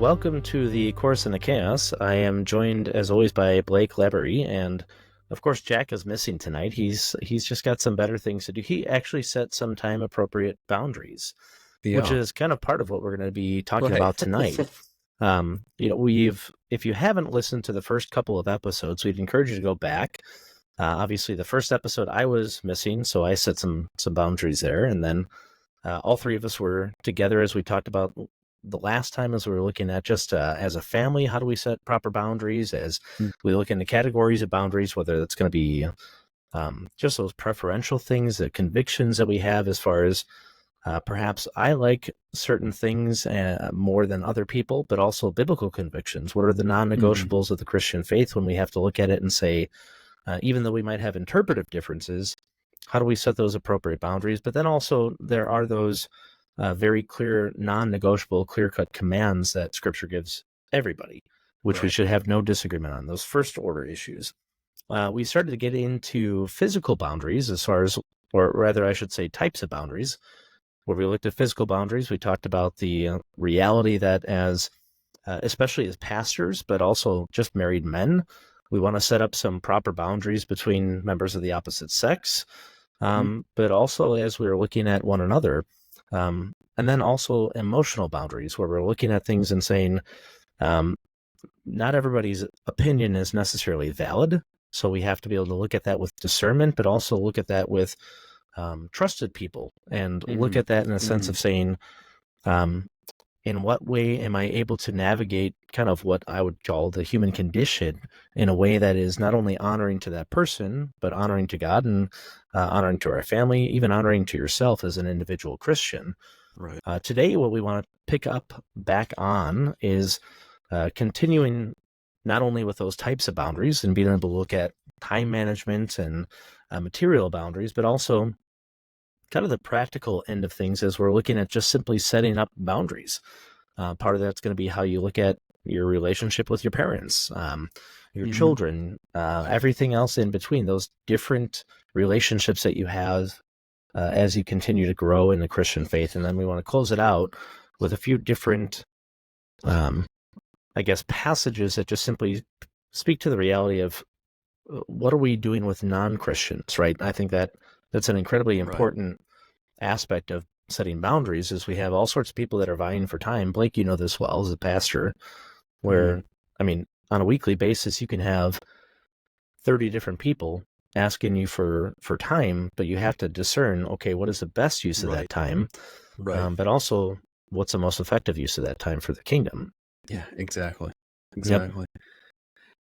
welcome to the Course in the Chaos. I am joined, as always, by Blake Labery, and of course, Jack is missing tonight. He's just got some better things to do. He actually set some time-appropriate boundaries, which Yeah. is kind of part of what we're going to be talking Right. about tonight. If you haven't listened to the first couple of episodes, we'd encourage you to go back. Obviously, the first episode I was missing, so I set some boundaries there, and then all three of us were together as we talked about the last time, as we were looking at just as a family, how do we set proper boundaries, as we look into categories of boundaries, whether that's going to be just those preferential things, the convictions that we have as far as perhaps I like certain things more than other people, but also biblical convictions. What are the non-negotiables of the Christian faith when we have to look at it and say, even though we might have interpretive differences, how do we set those appropriate boundaries? But then also there are those very clear, non-negotiable, clear-cut commands that Scripture gives everybody, which we should have no disagreement on, those first-order issues. We started to get into physical boundaries as far as, or rather I should say types of boundaries, where we looked at physical boundaries. We talked about the reality that as, especially as pastors, but also just married men, we want to set up some proper boundaries between members of the opposite sex, but also as we were looking at one another, and then also emotional boundaries, where we're looking at things and saying, not everybody's opinion is necessarily valid, so we have to be able to look at that with discernment, but also look at that with trusted people, and look at that in a sense of saying, in what way am I able to navigate kind of what I would call the human condition in a way that is not only honoring to that person, but honoring to God, and honoring to our family, even honoring to yourself as an individual Christian. Right. Today, what we want to pick up back on is continuing not only with those types of boundaries and being able to look at time management and material boundaries, but also kind of the practical end of things as we're looking at just simply setting up boundaries. Part of that's going to be how you look at your relationship with your parents, your children, everything else in between, those different relationships that you have as you continue to grow in the Christian faith. And then we want to close it out with a few different, passages that just simply speak to the reality of what are we doing with non-Christians, right? I think that's an incredibly important aspect of setting boundaries, is we have all sorts of people that are vying for time. Blake, you know this well as a pastor, where, on a weekly basis, you can have 30 different people asking you for time, but you have to discern, okay, what is the best use of that time? But also, what's the most effective use of that time for the kingdom? Yeah, exactly. Yep.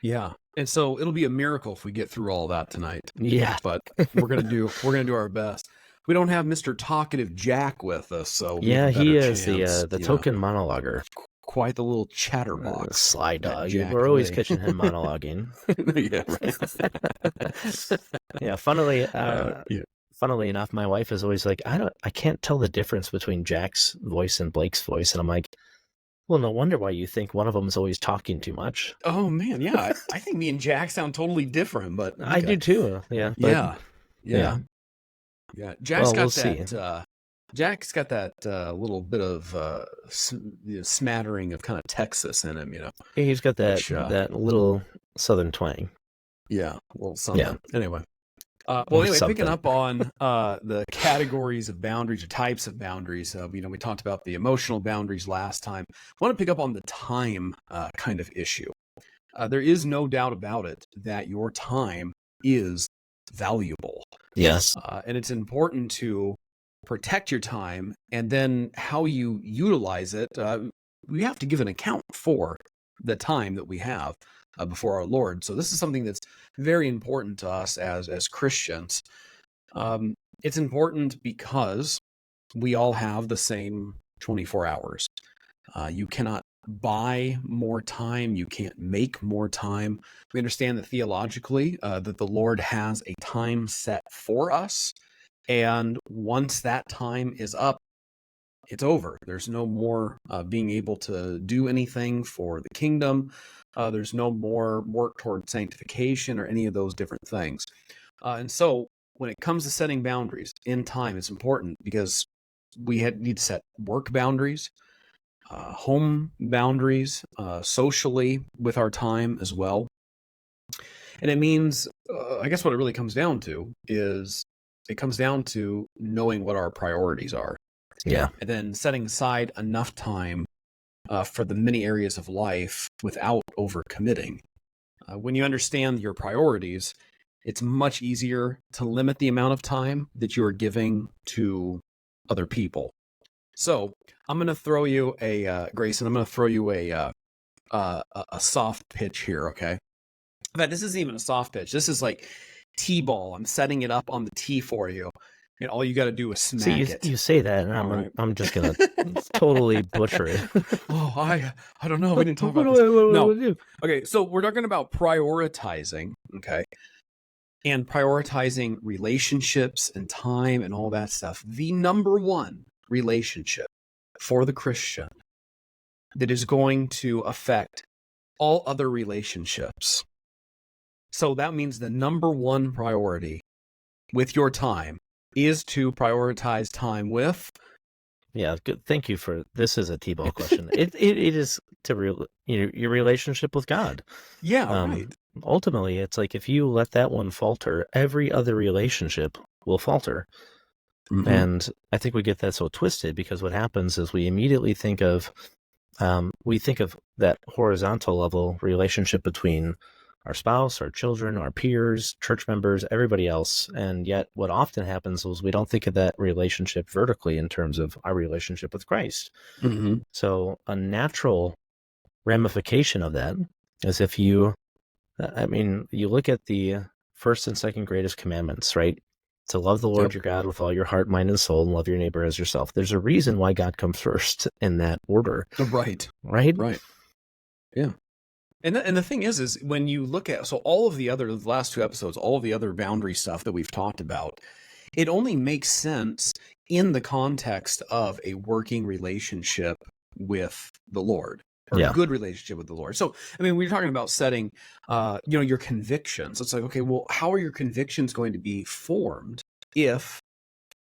Yeah. And so it'll be a miracle if we get through all that tonight. Yeah. But we're gonna do our best. We don't have Mr. Talkative Jack with us, so yeah, he is the token monologuer. Quite the little chatterbox. Sly dog. We're always catching him monologuing. Yeah, right. Yeah, funnily enough, my wife is always like, I can't tell the difference between Jack's voice and Blake's voice. And I'm like, well, no wonder why you think one of them is always talking too much. Oh, man, yeah. I think me and Jack sound totally different, but... Okay. I do too, yeah. But, yeah. Jack's got that... Jack's got that little bit of smattering of kind of Texas in him, He's got that that little southern twang. Yeah, a little something. Yeah. Anyway. Picking up on the categories of boundaries or types of boundaries, we talked about the emotional boundaries last time. I want to pick up on the time kind of issue. There is no doubt about it that your time is valuable. Yes. And it's important to protect your time, and then how you utilize it. We have to give an account for the time that we have before our Lord. So this is something that's very important to us as Christians. It's important because we all have the same 24 hours. You cannot buy more time. You can't make more time. We understand that theologically that the Lord has a time set for us. And once that time is up, it's over. There's no more being able to do anything for the kingdom. There's no more work toward sanctification or any of those different things. And so when it comes to setting boundaries in time, it's important because we need to set work boundaries. home boundaries, socially with our time as well. And it means, I guess what it really comes down to is it comes down to knowing what our priorities are. Yeah. And then setting aside enough time for the many areas of life without overcommitting. When you understand your priorities, it's much easier to limit the amount of time that you are giving to other people. So I'm going to throw you Grayson, I'm going to throw you a soft pitch here, okay? In fact, this isn't even a soft pitch. This is like T-ball. I'm setting it up on the tee for you. And all you got to do is smack it. You say that, and I'm just gonna totally butcher it. Oh, I don't know. We didn't talk about this. No. Okay, so we're talking about prioritizing. Okay, and prioritizing relationships and time and all that stuff. The number one relationship for the Christian that is going to affect all other relationships. So that means the number one priority with your time is to prioritize time with. Yeah, good. Thank you for this. Is a T-ball question. it is to your relationship with God. Yeah, right. Ultimately, it's like if you let that one falter, every other relationship will falter. Mm-hmm. And I think we get that so twisted because what happens is we immediately think of that horizontal level relationship between our spouse, our children, our peers, church members, everybody else. And yet what often happens is we don't think of that relationship vertically in terms of our relationship with Christ. Mm-hmm. So a natural ramification of that is if you look at the first and second greatest commandments, right? To love the Lord your God with all your heart, mind, and soul, and love your neighbor as yourself. There's a reason why God comes first in that order. Right. Yeah. And the thing is when you look at, so all of the last two episodes, all of the other boundary stuff that we've talked about, it only makes sense in the context of a working relationship with the Lord, or a good relationship with the Lord. So, I mean, we're talking about setting, your convictions. It's like, okay, well, how are your convictions going to be formed if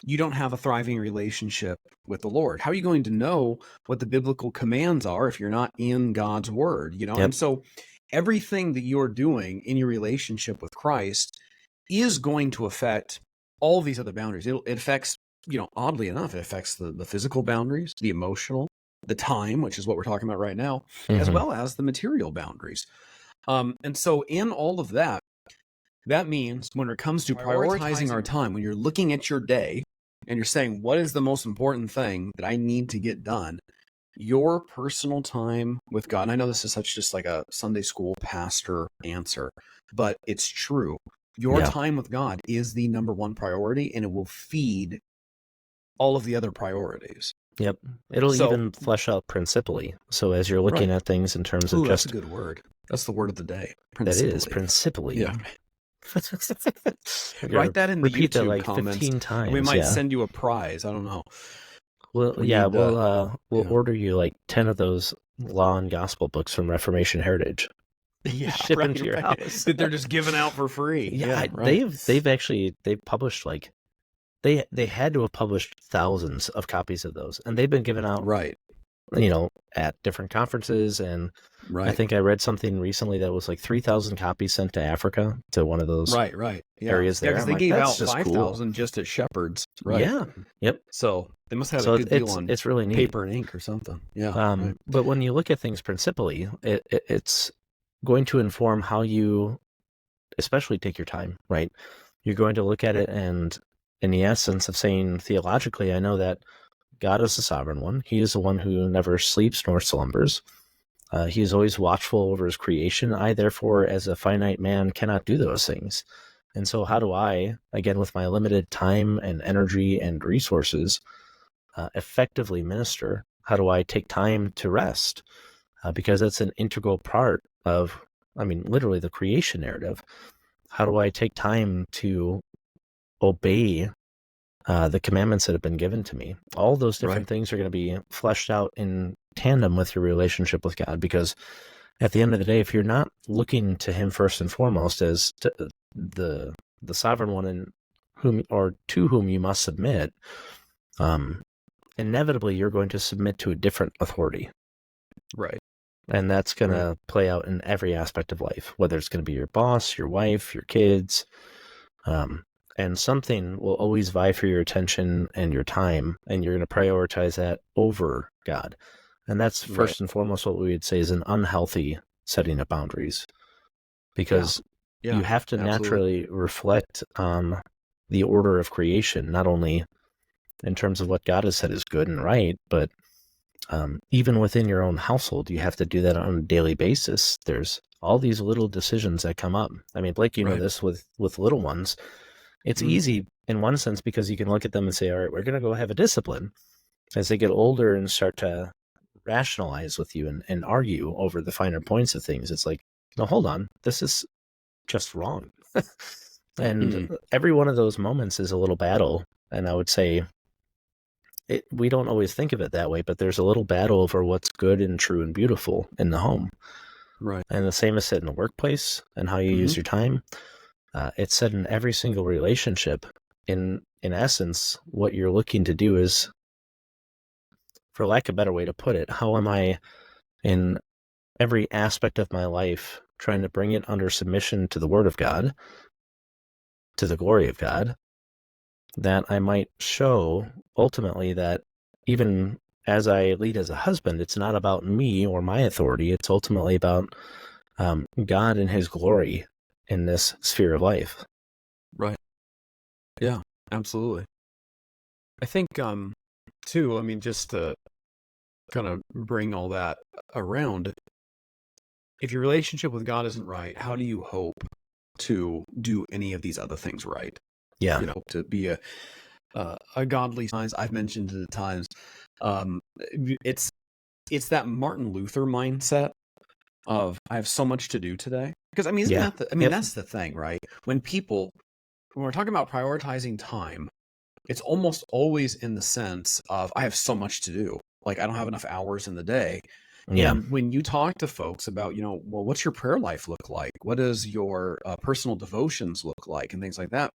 you don't have a thriving relationship with the Lord? How are you going to know what the biblical commands are if you're not in God's word, And so everything that you're doing in your relationship with Christ is going to affect all these other boundaries. It affects, oddly enough, it affects the physical boundaries, the emotional, the time, which is what we're talking about right now, as well as the material boundaries. And so in all of that, that means when it comes to prioritizing our time, when you're looking at your day and you're saying, what is the most important thing that I need to get done? Your personal time with God. And I know this is just like a Sunday school pastor answer, but it's true. Your time with God is the number one priority, and it will feed all of the other priorities. Yep. It'll even flesh out principally. So as you're looking at things in terms of that's a good word. That's the word of the day. Principally. That is principally. Yeah. Write that in the repeat YouTube that like comments. 15 times. We might send you a prize. I don't know. Well, we'll order you like 10 of those law and gospel books from Reformation Heritage. Yeah, ship them to your house. That they're just giving out for free. They've published like they had to have published thousands of copies of those, and they've been given out at different conferences. And I think I read something recently that was like 3,000 copies sent to Africa, to one of those areas there. Because they gave out 5,000 just at Shepherd's. Right. Yeah. Yep. So they must have a good deal on it's really neat. Paper and ink or something. Yeah. But when you look at things principally, it's going to inform how you especially take your time, right? You're going to look at it, and in the essence of saying theologically, I know that God is the sovereign one. He is the one who never sleeps nor slumbers. He is always watchful over his creation. I, therefore, as a finite man, cannot do those things. And so how do I, again, with my limited time and energy and resources, effectively minister? How do I take time to rest? Because that's an integral part of, literally the creation narrative. How do I take time to obey the commandments that have been given to me? All those different things are going to be fleshed out in tandem with your relationship with God, because at the end of the day, if you're not looking to him first and foremost as the sovereign one to whom you must submit, inevitably you're going to submit to a different authority. Right. And that's going Right. to play out in every aspect of life, whether it's going to be your boss, your wife, your kids. And something will always vie for your attention and your time, and you're going to prioritize that over God. And that's Right. first and foremost what we would say is an unhealthy setting of boundaries, because you Yeah. have to Absolutely. naturally reflect on the order of creation, not only in terms of what God has said is good and right, but even within your own household, you have to do that on a daily basis. There's all these little decisions that come up. I mean, Blake, you know Right. this with little ones. It's Mhm. easy in one sense because you can look at them and say, all right, we're going to go have a discipline. As they get older and start to rationalize with you and argue over the finer points of things, it's like, no, hold on, this is just wrong. And Mhm. every one of those moments is a little battle. And I would say we don't always think of it that way, but there's a little battle over what's good and true and beautiful in the home. Right. And the same is said in the workplace and how you Mhm. use your time. It's said in every single relationship. In essence, what you're looking to do is, for lack of a better way to put it, how am I in every aspect of my life trying to bring it under submission to the Word of God, to the glory of God, that I might show ultimately that even as I lead as a husband, it's not about me or my authority. It's ultimately about God and His glory in this sphere of life. Right. Yeah. Absolutely. I think too, I mean, just to kind of bring all that around, if your relationship with God isn't right, how do you hope to do any of these other things right? Yeah. You know, to be a godly signs. I've mentioned it at times. Um, it's that Martin Luther mindset of I have so much to do today. Because I mean, isn't Yeah. that I mean, Yep. that's the thing, right? When we're talking about prioritizing time, it's almost always in the sense of I have so much to do. Like I don't have enough hours in the day. Yeah. And when you talk to folks about, well, what's your prayer life look like? What does your personal devotions look like? And things like that.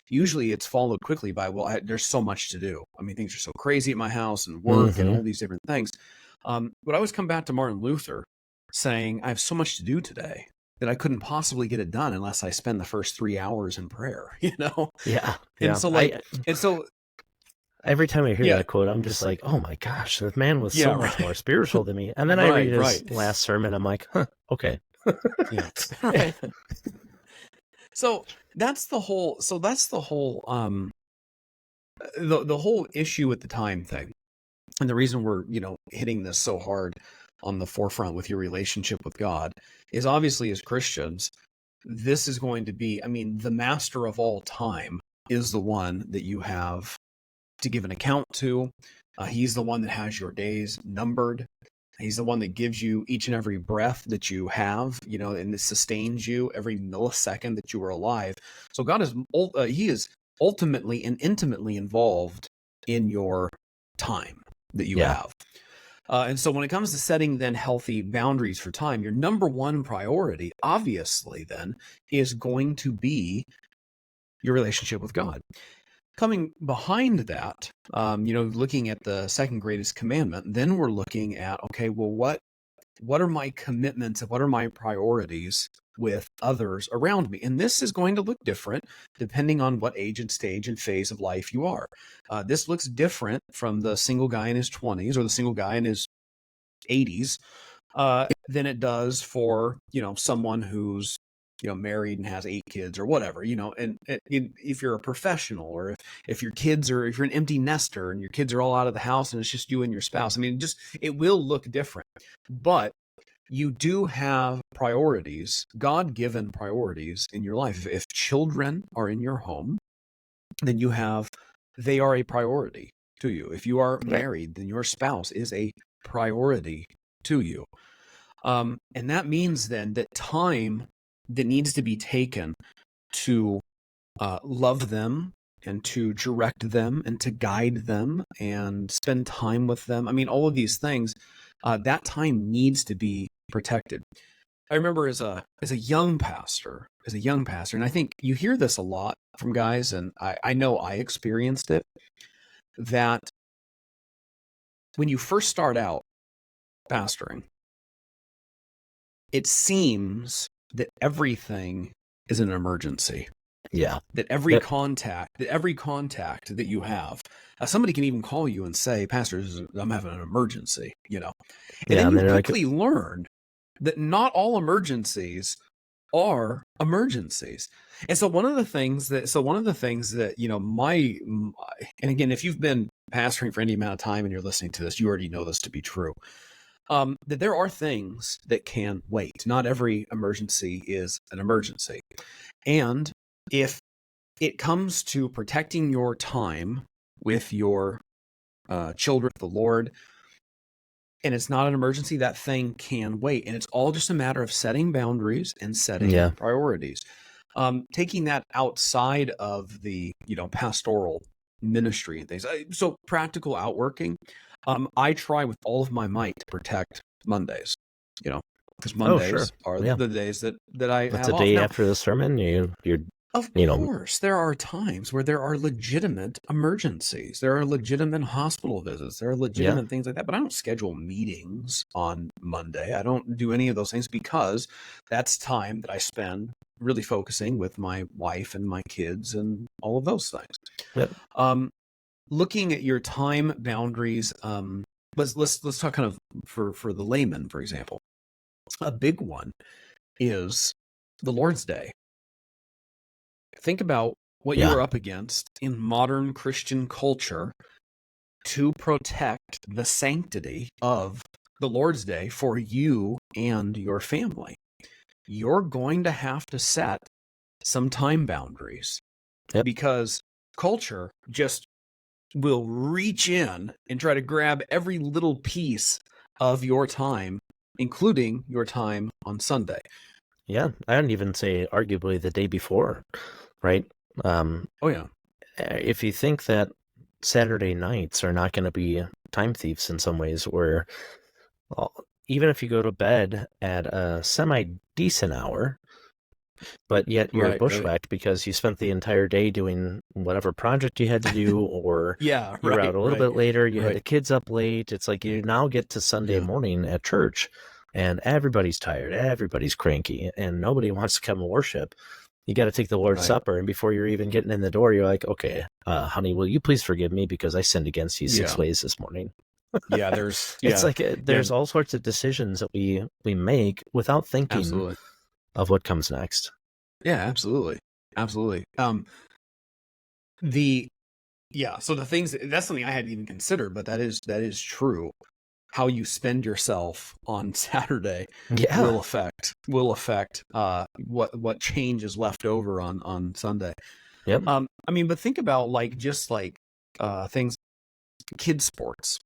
Usually it's followed quickly by, well, there's so much to do. I mean, things are so crazy at my house and work and Mm-hmm. all these different things. But I always come back to Martin Luther saying, I have so much to do today that I couldn't possibly get it done unless I spend the first 3 hours in prayer, you know? Yeah. And Yeah. so like, and so, Every time I hear yeah, that quote, I'm I'm just just like, like, oh my gosh, the man was so yeah, much right. more spiritual than me. And then I read Right, his right. last sermon, I'm like, huh, okay. Yeah. Right. So that's the whole the whole issue with the time thing. And the reason we're, hitting this so hard on the forefront with your relationship with God is obviously as Christians, this is going to be, I mean, the master of all time is the one that you have to give an account to. He's the one that has your days numbered. He's the one that gives you each and every breath that you have, and it sustains you every millisecond that you are alive. So God he is ultimately and intimately involved in your time that you Yeah. have. And so when it comes to setting then healthy boundaries for time, your number one priority, obviously, then is going to be your relationship with God. Coming behind that, looking at the second greatest commandment, then we're looking at, okay, well, what are my commitments and what are my priorities with others around me? And this is going to look different depending on what age and stage and phase of life you are. This looks different from the single guy in his 20s or the single guy in his 80s than it does for, someone who's married and has 8 kids or whatever, and if you're a professional or if your kids are, if you're an empty nester and your kids are all out of the house and it's just you and your spouse, I mean, it will look different, but you do have priorities, God-given priorities in your life. If children are in your home, then they are a priority to you. If you are Right. married, then your spouse is a priority to you. And that means then that time that needs to be taken to love them and to direct them and to guide them and spend time with them. I mean, all of these things, that time needs to be protected. I remember as a young pastor, and I think you hear this a lot from guys, and I know I experienced it, that when you first start out pastoring, it seems that everything is an emergency. Yeah. That every contact that you have, somebody can even call you and say, Pastor, I'm having an emergency, And then you quickly learn that not all emergencies are emergencies. And so one of the things that, and again, if you've been pastoring for any amount of time and you're listening to this, you already know this to be true. That there are things that can wait. Not every emergency is an emergency. And if it comes to protecting your time with your children, the Lord, and it's not an emergency, that thing can wait. And it's all just a matter of setting boundaries and setting priorities. Taking that outside of the, pastoral ministry and things. So practical outworking. I try with all of my might to protect Mondays, because Mondays are the days that I have the off. day Now, after the sermon, you're of course, there are times where there are legitimate emergencies. There are legitimate hospital visits. There are legitimate things like that. But I don't schedule meetings on Monday. I don't do any of those things because that's time that I spend really focusing with my wife and my kids and all of those things. Yep. Looking at your time boundaries, let's talk kind of for the layman, for example. A big one is the Lord's Day. Think about what you are up against in modern Christian culture to protect the sanctity of the Lord's Day for you and your family. You're going to have to set some time boundaries because culture just will reach in and try to grab every little piece of your time, including your time on Sunday. Yeah, I'd even say arguably the day before, right? If you think that Saturday nights are not going to be time thieves in some ways, where even if you go to bed at a semi-decent hour, but yet you're bushwhacked because you spent the entire day doing whatever project you had to do, or you're out a little bit later, you had the kids up late. It's like you now get to Sunday morning at church, and everybody's tired, everybody's cranky, and nobody wants to come and worship. You got to take the Lord's Supper, and before you're even getting in the door, you're like, okay, honey, will you please forgive me because I sinned against you 6 ways this morning? It's like there's all sorts of decisions that we make without thinking of what comes next. Yeah, absolutely. So the things, that's something I hadn't even considered, but that is true. How you spend yourself on Saturday will affect what change is left over on Sunday. Yep. But think about things, kids sports,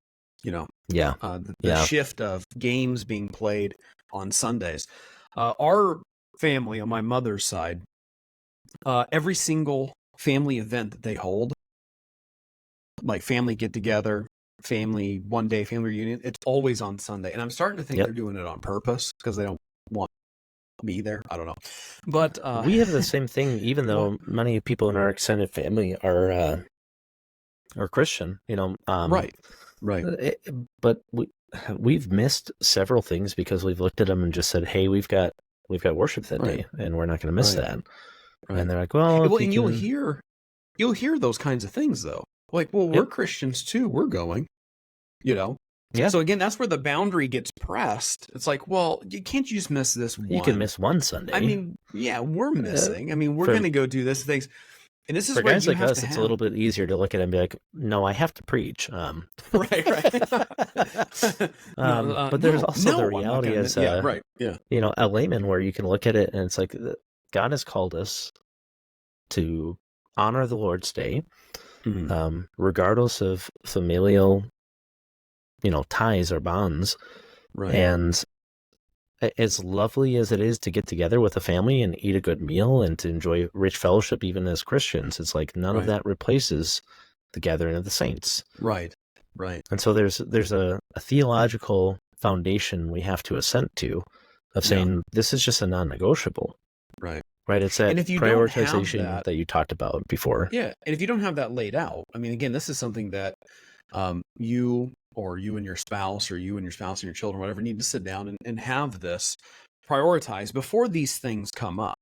the shift of games being played on Sundays. Our family on my mother's side, every single family event that they hold, like family get together, family one day, family reunion, it's always on Sunday. And I'm starting to think they're doing it on purpose because they don't want me there. I don't know. But we have the same thing, even though many people in our extended family are Christian, right. But we've missed several things because we've looked at them and just said, hey, we've got worship that day, and we're not going to miss that. Right. And they're like, and you'll hear those kinds of things though. Like, well, we're Christians too. We're going, Yeah. So again, that's where the boundary gets pressed. It's like, well, can't you just miss this one? You can miss one Sunday. I mean, we're missing. We're going to go do this things. And this is for where guys like us, it's a little bit easier to look at it and be like, no, I have to preach. Right. But there's also the reality as a layman where you can look at it and it's like, God has called us to honor the Lord's Day, regardless of familial, ties or bonds. Right. And as lovely as it is to get together with a family and eat a good meal and to enjoy rich fellowship, even as Christians, it's like none of that replaces the gathering of the saints. Right. And so there's a theological foundation we have to assent to of saying this is just a non-negotiable. Right. It's that prioritization that you talked about before. Yeah. And if you don't have that laid out, again, this is something that you or you and your spouse, or you and your spouse and your children, whatever, need to sit down and have this prioritized before these things come up.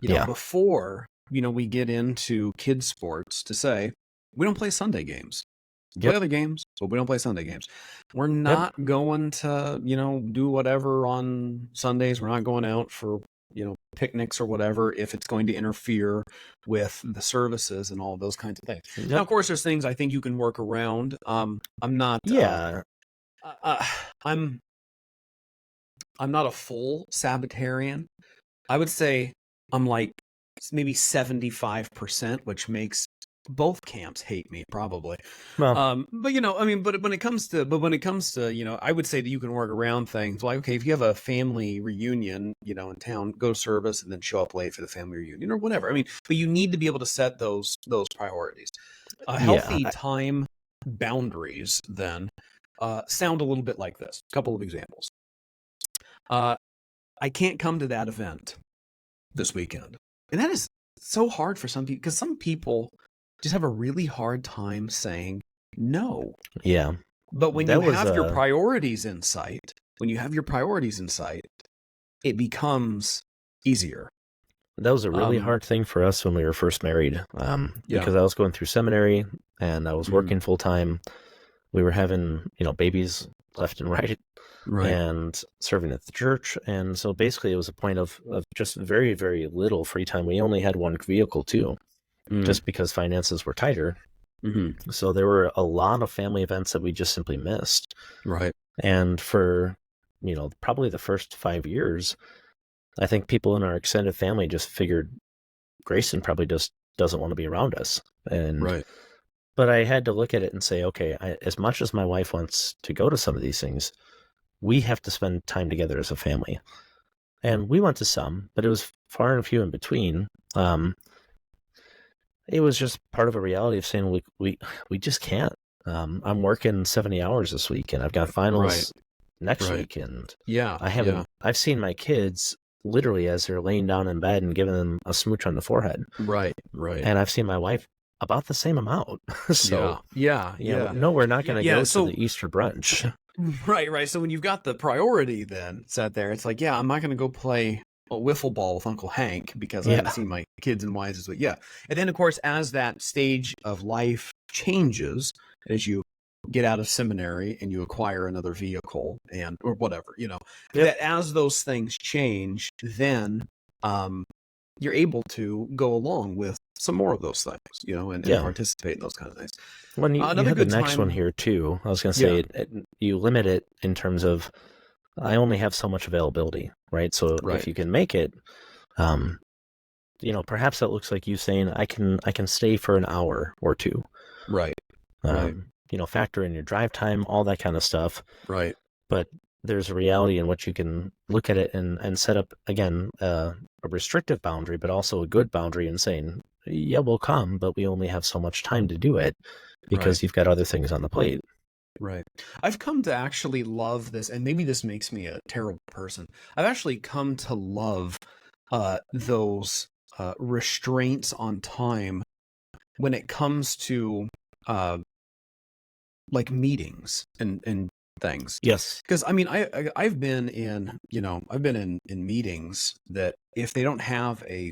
Yeah. Before, we get into kids sports, to say, we don't play Sunday games. We play Yep. other games, but we don't play Sunday games. We're Yep. not going to, do whatever on Sundays. We're not going out for, picnics or whatever, if it's going to interfere with the services and all of those kinds of things. Yep. Now, of course, there's things I think you can work around. I'm not, Yeah. I'm not a full Sabbatarian. I would say I'm like maybe 75%, which makes both camps hate me, probably. Well, but but when it comes to, I would say that you can work around things. Like, okay, if you have a family reunion, in town, go to service and then show up late for the family reunion or whatever. But you need to be able to set those priorities. Healthy time boundaries then sound a little bit like this. A couple of examples. I can't come to that event this weekend. And that is so hard for some people, because some people just have a really hard time saying no. Yeah. But when you have your priorities in sight, it becomes easier. That was a really hard thing for us when we were first married, because I was going through seminary and I was working full time. We were having, babies left and right. And serving at the church. And so basically it was a point of just very, very little free time. We only had one vehicle too, just because finances were tighter. Mm-hmm. So there were a lot of family events that we just simply missed. Right. And for, probably the first 5 years, I think people in our extended family just figured Grayson probably just doesn't want to be around us. And but I had to look at it and say, okay, as much as my wife wants to go to some of these things, we have to spend time together as a family. And we went to some, but it was far and few in between. It was just part of a reality of saying we just can't. I'm working 70 hours this week, and I've got finals next week, and I've seen my kids literally as they're laying down in bed and giving them a smooch on the forehead. Right. And I've seen my wife about the same amount. So no, we're not going to go to the Easter brunch. Right. So when you've got the priority then set there, it's like, I'm not going to go play a wiffle ball with Uncle Hank because I haven't seen my kids and wives this week. Yeah. And then, of course, as that stage of life changes, as you get out of seminary and you acquire another vehicle or whatever, that as those things change, then you're able to go along with some more of those things, and participate in those kind of things. Well, you have the next one here too. I was going to say, you limit it in terms of, I only have so much availability, right? So if you can make it, perhaps that looks like you saying, I can stay for an hour or two. Right. Factor in your drive time, all that kind of stuff. Right. But there's a reality in which you can look at it and set up, again, a restrictive boundary, but also a good boundary, and saying, yeah, we'll come, but we only have so much time to do it because you've got other things on the plate. Right. I've come to actually love this, and maybe this makes me a terrible person. I've actually come to love those restraints on time when it comes to like meetings and things. Yes. Because I've been in meetings that if they don't have a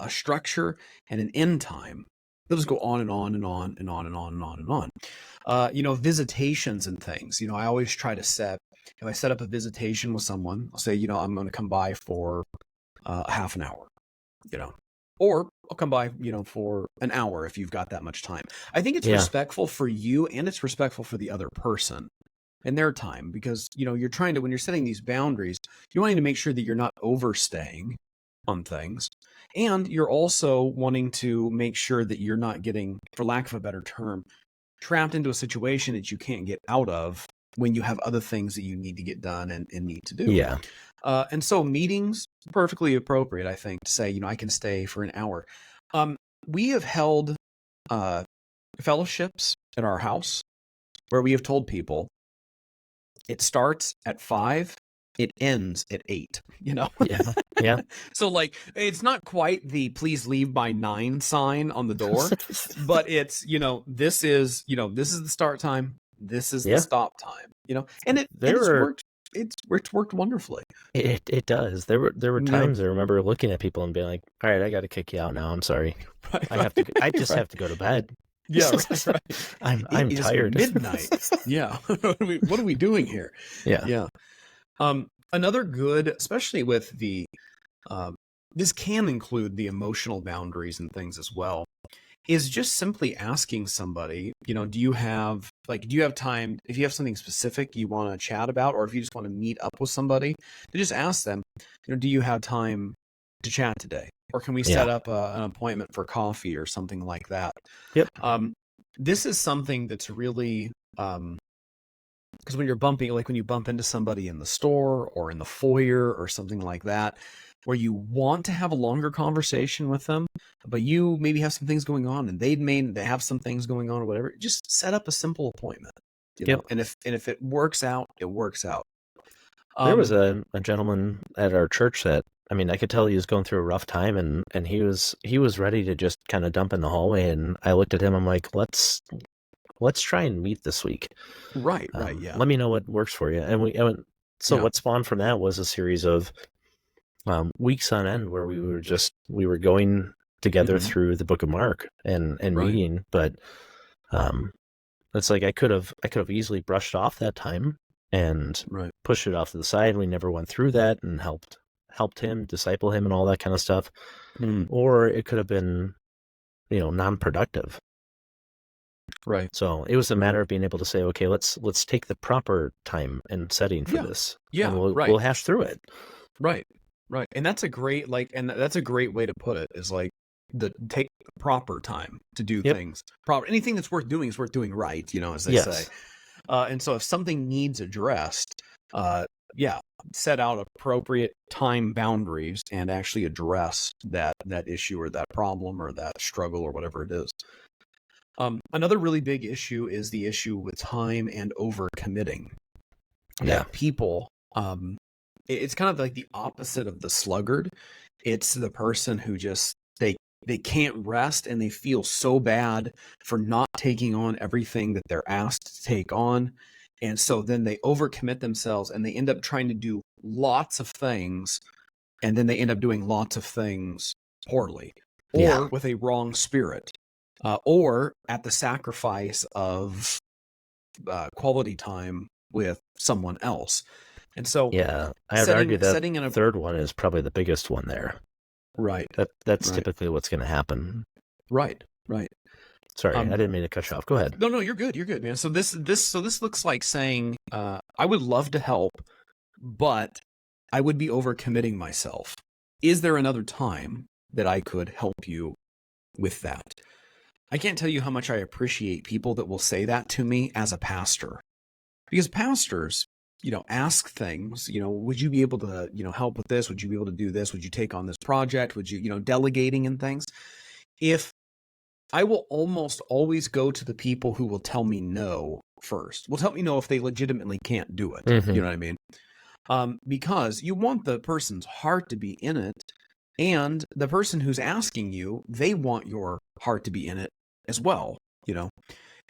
structure and an end time, they'll just go on and on and on and on and on and on and on. Visitations and things. I always try to if I set up a visitation with someone, I'll say, I'm going to come by for half an hour, or I'll come by, for an hour if you've got that much time. I think it's respectful for you, and it's respectful for the other person and their time, because, you're trying to, when you're setting these boundaries, you're wanting to make sure that you're not overstaying on things. And you're also wanting to make sure that you're not getting, for lack of a better term, trapped into a situation that you can't get out of when you have other things that you need to get done and need to do. Yeah. And so meetings, perfectly appropriate, I think, to say, I can stay for an hour. We have held fellowships at our house where we have told people it starts at 5, it ends at 8, Yeah. So it's not quite the please leave by 9 sign on the door, but it's, this is the start time. This is the Yeah. stop time, and There it's were worked. It's worked wonderfully. it does. There were Yeah. times I remember looking at people and being like, "All right, I got to kick you out now. I'm sorry. Right, I have to. I right, just right. have to go to bed. Yeah, right. I'm It is tired." midnight. Yeah. What are we doing here? Yeah. Yeah. Another good, especially with um, this can include the emotional boundaries and things as well, is just simply asking somebody, do you have time, if you have something specific you want to chat about, or if you just want to meet up with somebody, to just ask them, do you have time to chat today? Or can we Yeah. set up an appointment for coffee or something like that? Yep. This is something that's really, because when you bump into somebody in the store or in the foyer or something like that, where you want to have a longer conversation with them, but you maybe have some things going on and they have some things going on or whatever, just set up a simple appointment, Yep. and if it works out, it works out. There was a gentleman at our church that, I mean, I could tell he was going through a rough time, and he was ready to just kind of dump in the hallway, and I looked at him. I'm like, let's try and meet this week. Right, yeah. Let me know what works for you. So Yeah. what spawned from that was a series of weeks on end where we were going together Mhm. through the Book of Mark and Right. meeting, but it's like I could have easily brushed off that time and Right. pushed it off to the side. We never went through that and helped him, disciple him, and all that kind of stuff. Mm. Or it could have been, non-productive. Right. So it was a matter of being able to say, okay, let's take the proper time and setting for Yeah. this, Yeah, and right. we'll hash through it. Right. And that's a great that's a great way to put it, is like take the proper time to do Yep. things. Anything that's worth doing is worth doing right, as they Yes. say. And so if something needs addressed, set out appropriate time boundaries and actually address that issue or that problem or that struggle or whatever it is. Another really big issue is the issue with time and overcommitting. Yeah. That people, it's kind of like the opposite of the sluggard. It's the person who just they can't rest, and they feel so bad for not taking on everything that they're asked to take on. And so then they overcommit themselves and they end up trying to do lots of things, and then they end up doing lots of things poorly or with a wrong spirit, or at the sacrifice of quality time with someone else. And so Yeah, I would argue that third one is probably the biggest one there. Right. That's Right. typically what's going to happen. Right. Sorry, I didn't mean to cut you off. Go ahead. No, you're good, man. So this looks like saying, I would love to help, but I would be overcommitting myself. Is there another time that I could help you with that? I can't tell you how much I appreciate people that will say that to me as a pastor, because pastors, ask things, would you be able to, help with this? Would you be able to do this? Would you take on this project? Would you, delegating and things? If I will almost always go to the people who will tell me no first, will tell me no if they legitimately can't do it. Mhm. You know what I mean? Because you want the person's heart to be in it, and the person who's asking you, they want your heart to be in it as well,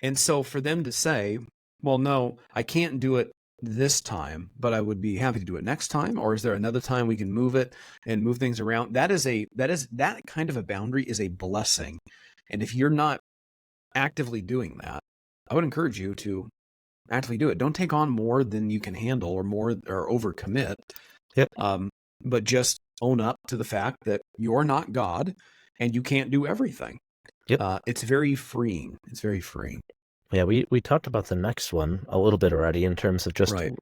And so for them to say, well, no, I can't do it this time, but I would be happy to do it next time, or is there another time we can move it and move things around? That kind of a boundary is a blessing. And if you're not actively doing that, I would encourage you to actively do it. Don't take on more than you can handle or overcommit. Yep. But just own up to the fact that you're not God and you can't do everything. Yep. It's very freeing. It's very freeing. Yeah, we talked about the next one a little bit already in terms of just Right.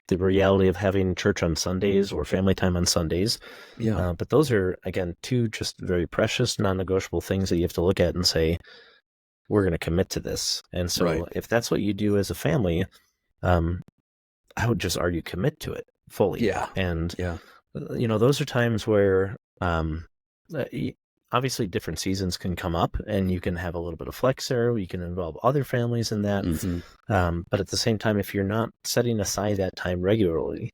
the reality of having church on Sundays or family time on Sundays. Yeah. But those are, again, two just very precious, non-negotiable things that you have to look at and say, we're going to commit to this. And so Right. if that's what you do as a family, I would just argue commit to it fully. Yeah. And, Yeah. Those are times where obviously different seasons can come up and you can have a little bit of flex there. You can involve other families in that. Mhm. But at the same time, if you're not setting aside that time regularly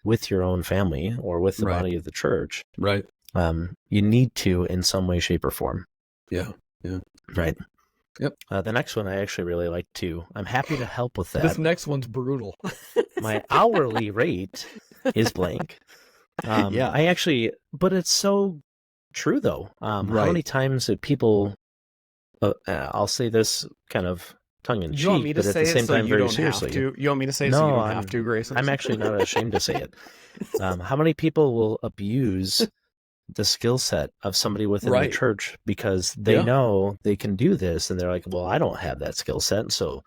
with your own family or with the Right. body of the church, Right. you need to in some way, shape, or form. Yeah. Yeah. Right. Yep. The next one I actually really like too. I'm happy to help with that. This next one's brutal. My hourly rate is blank. Yeah. I actually, but it's so true though. How Right. many times do people, I'll say this kind of tongue in You want me cheek, to but at say the it same so time you very don't have seriously. to? You want me to say it so you No, don't have to, Grayson? I'm actually not ashamed to say it. How many people will abuse the skill set of somebody within the Right. church because they Yeah. know they can do this, and they're like, well, I don't have that skill set, so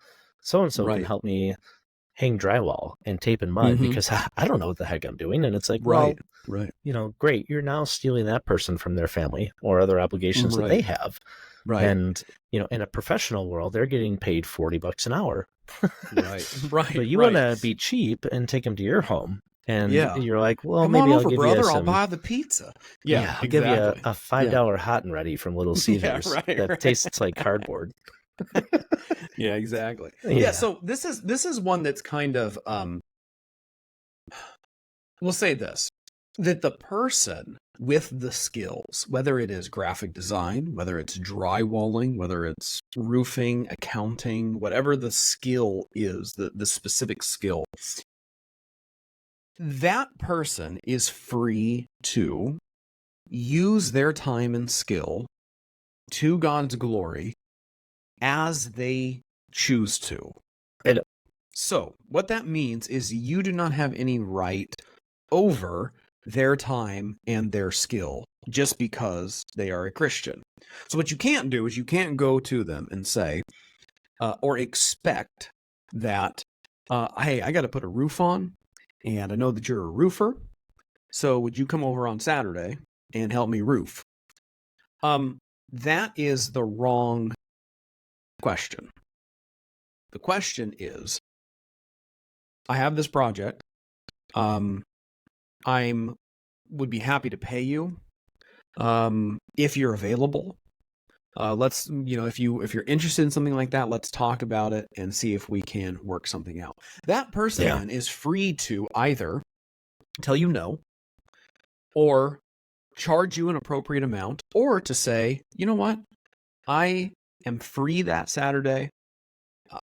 and so can Right. help me hang drywall and tape and mud Mhm. because I don't know what the heck I'm doing. And it's like, Right. well, Right. great, you're now stealing that person from their family or other obligations that they Right. have. Right. And in a professional world, they're getting paid $40 an hour. Right. Right. But you Right. want to be cheap and take them to your home. And Yeah. you're like, well, Come maybe on I'll over, give you brother. I'll some. buy the pizza. Yeah. I'll give you Exactly. a $5 hot and ready from Little Yeah. Caesars Right. that Right. tastes like cardboard. Yeah. Exactly. Yeah. Yeah. So this is one that's kind of we'll say this, that the person with the skills, whether it is graphic design, whether it's drywalling, whether it's roofing, accounting, whatever the skill is, the specific skill, that person is free to use their time and skill to God's glory as they choose to. And So what that means is you do not have any right over their time and their skill just because they are a Christian. So what you can't do is you can't go to them and say, or expect that, hey, I got to put a roof on, and I know that you're a roofer, so would you come over on Saturday and help me roof? That is the wrong question. The question is, I have this project. I'm would be happy to pay you if you're available. Let's if you're interested in something like that, let's talk about it and see if we can work something out. That person then is free to either tell you no, or charge you an appropriate amount, or to say, you know what, I am free that Saturday.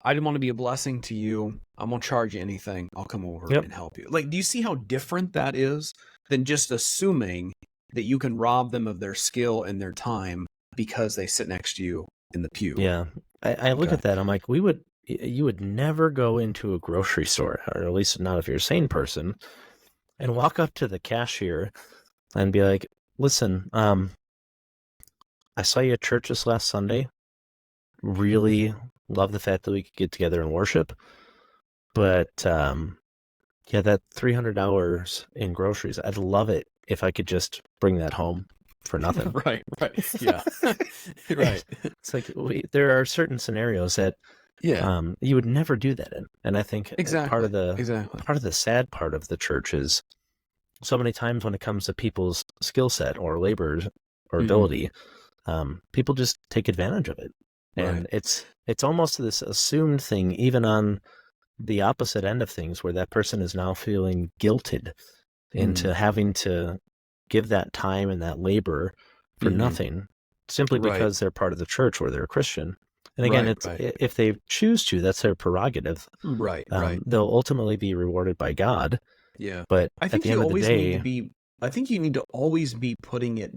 I didn't want to be a blessing to you. I won't charge you anything. I'll come over and help you. Like, do you see how different that is than just assuming that you can rob them of their skill and their time because they sit next to you in the pew? Yeah. I look at that. I'm like, you would never go into a grocery store, or at least not if you're a sane person, and walk up to the cashier and be like, listen, I saw you at church this last Sunday. Really love the fact that we could get together and worship. But that $300 in groceries, I'd love it if I could just bring that home for nothing. Right. Yeah. Right. It's like there are certain scenarios that you would never do that in. And I think part of the sad part of the church is so many times when it comes to people's skill set or labor or ability, people just take advantage of it. And it's almost this assumed thing, even on the opposite end of things, where that person is now feeling guilted into having to give that time and that labor for nothing, simply because they're part of the church or they're a Christian. And again, if they choose to, that's their prerogative. Right. They'll ultimately be rewarded by God. Yeah. But I think at the end of the day, I think you need to always be putting it,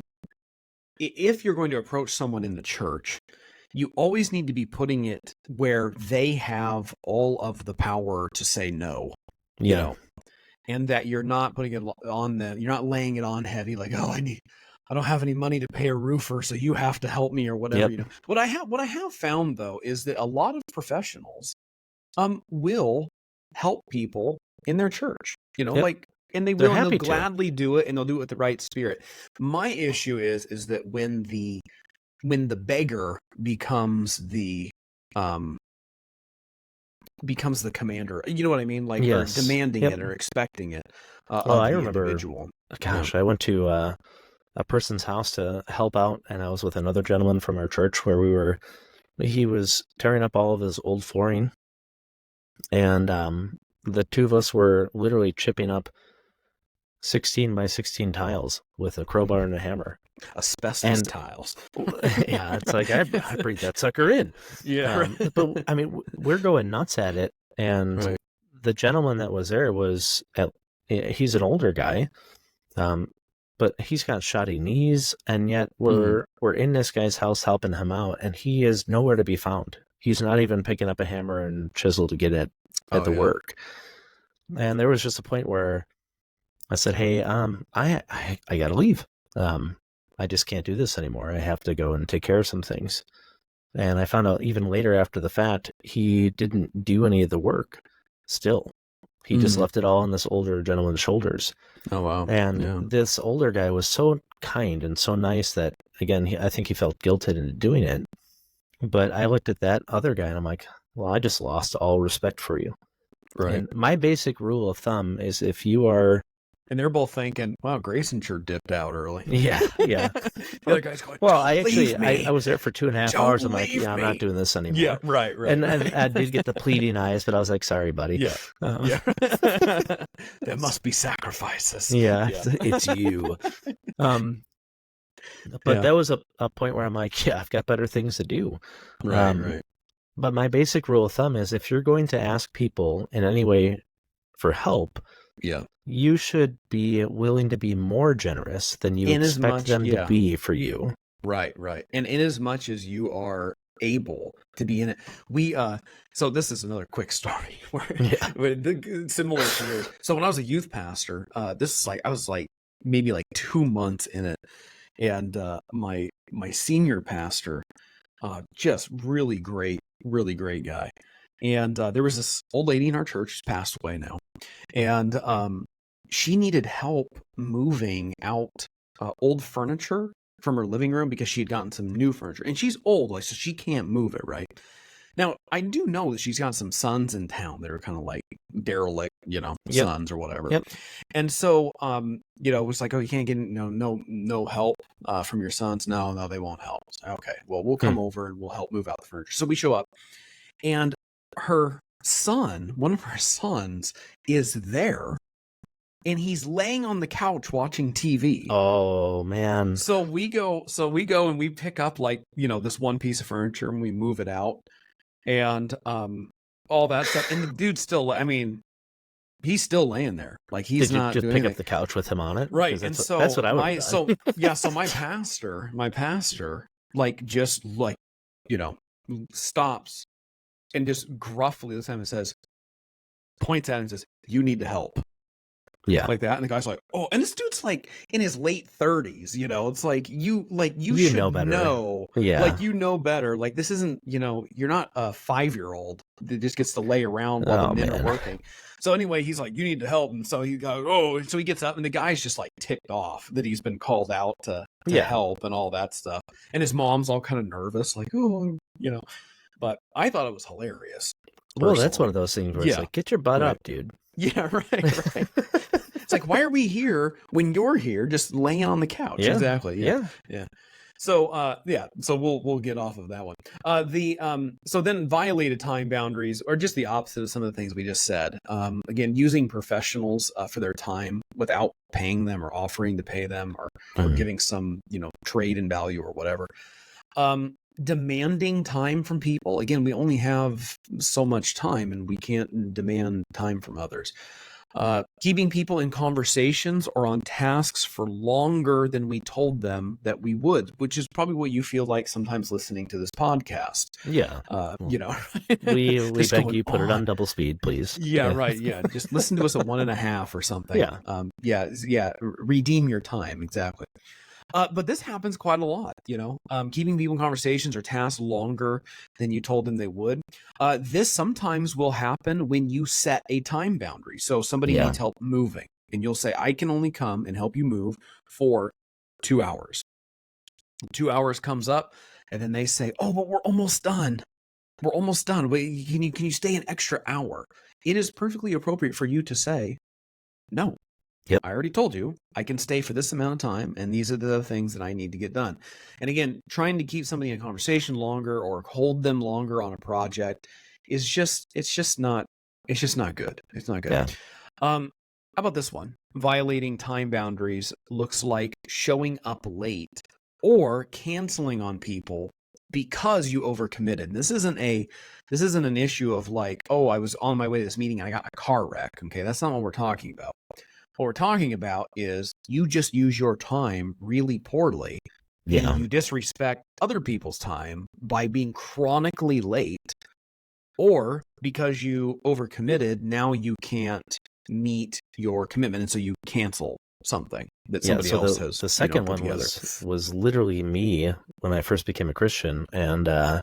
if you're going to approach someone in the church, you always need to be putting it where they have all of the power to say no. You know, and that you're not putting it on them. You're not laying it on heavy, like, oh, I don't have any money to pay a roofer, so you have to help me or whatever. What I have found though is that a lot of professionals will help people in their church. And they'll gladly do it, and they'll do it with the right spirit. My issue is that when the beggar becomes the commander, you know what I mean? Like, or demanding it or expecting it. I remember, individual. Gosh, I went to a person's house to help out, and I was with another gentleman from our church where he was tearing up all of his old flooring, and the two of us were literally chipping up 16 by 16 tiles with a crowbar and a hammer. Asbestos And tiles. yeah, it's like I breathe that sucker in. Yeah. Right. But I mean, we're going nuts at it, and Right. the gentleman that was there he's an older guy, um, but he's got shoddy knees, and yet we're in this guy's house helping him out, and he is nowhere to be found. He's not even picking up a hammer and chisel to get at the work. And there was just a point where I said, "Hey, I gotta leave. I just can't do this anymore. I have to go and take care of some things." And I found out even later after the fact, he didn't do any of the work still. He just left it all on this older gentleman's shoulders. Oh, wow. And this older guy was so kind and so nice that, again, I think he felt guilted into doing it. But I looked at that other guy and I'm like, well, I just lost all respect for you. Right. And my basic rule of thumb is if you are... And they're both thinking, wow, Grayson sure dipped out early. Yeah. The other guy's going, well, I was there for 2.5 hours. I'm like, yeah, I'm not doing this anymore. Yeah, right. And I did get the pleading eyes, but I was like, sorry, buddy. Yeah. There must be sacrifices. Yeah. It's you. But that was a point where I'm like, yeah, I've got better things to do. Right. But my basic rule of thumb is if you're going to ask people in any way for help, you should be willing to be more generous than you expect them to be for you. Right. And in as much as you are able to be in it, so this is another quick story where similar to yours. So when I was a youth pastor, this is I was maybe 2 months in it, and my senior pastor, just really great guy. And there was this old lady in our church who's passed away now. And she needed help moving out old furniture from her living room because she had gotten some new furniture. And she's old, so she can't move it, right? Now, I do know that she's got some sons in town that are kind of derelict, sons or whatever. Yep. And so, it was like, oh, you can't get no help from your sons. No, they won't help. Okay, well, we'll come over and we'll help move out the furniture. So we show up, and her son, one of her sons, is there, and he's laying on the couch watching TV. Oh man. So we go and we pick up this one piece of furniture and we move it out and all that stuff. And the dude's still, he's still laying there. He's not just doing pick anything. up the couch with him on it. Right. And so that's what I would do. So my pastor just stops and just gruffly this time it says, points at him and says, "You need to help." Yeah. Like that. And the guy's like, oh, and this dude's in his late 30s, it's you should know better. Yeah. You know better. This isn't, you're not a 5-year-old that just gets to lay around while the men are working. So anyway, he's like, you need to help. And so he goes, so he gets up and the guy's just ticked off that he's been called out to help and all that stuff. And his mom's all kind of nervous, but I thought it was hilarious. Well, that's one of those things where it's get your butt up, dude. Yeah, right. It's why are we here when you're here just laying on the couch? Yeah. Exactly. Yeah. So, so we'll get off of that one. So then violated time boundaries are just the opposite of some of the things we just said. Again, using professionals for their time without paying them or offering to pay them or giving some, trade in value or whatever. Demanding time from people. Again, we only have so much time and we can't demand time from others. Keeping people in conversations or on tasks for longer than we told them that we would, which is probably what you feel like sometimes listening to this podcast. Yeah. We beg you put it on double speed, please. Yeah, right. Yeah. Just listen to us at 1.5 or something. Yeah. Redeem your time. Exactly. But this happens quite a lot, keeping people in conversations or tasks longer than you told them they would. This sometimes will happen when you set a time boundary. So somebody needs help moving and you'll say, I can only come and help you move for 2 hours. 2 hours comes up and then they say, oh, but we're almost done. We're almost done. Wait, can you stay an extra hour? It is perfectly appropriate for you to say, no. Yep. I already told you I can stay for this amount of time, and these are the things that I need to get done. And again, trying to keep somebody in a conversation longer or hold them longer on a project is just not good. It's not good. Yeah. How about this one? Violating time boundaries looks like showing up late or canceling on people because you overcommitted. This isn't an issue of like, oh, I was on my way to this meeting and I got in a car wreck. Okay, that's not what we're talking about. What we're talking about is you just use your time really poorly Yeah. and you disrespect other people's time by being chronically late, or because you overcommitted, now you can't meet your commitment, and so you cancel something that somebody else has. The second put one together. was literally me when I first became a Christian, and I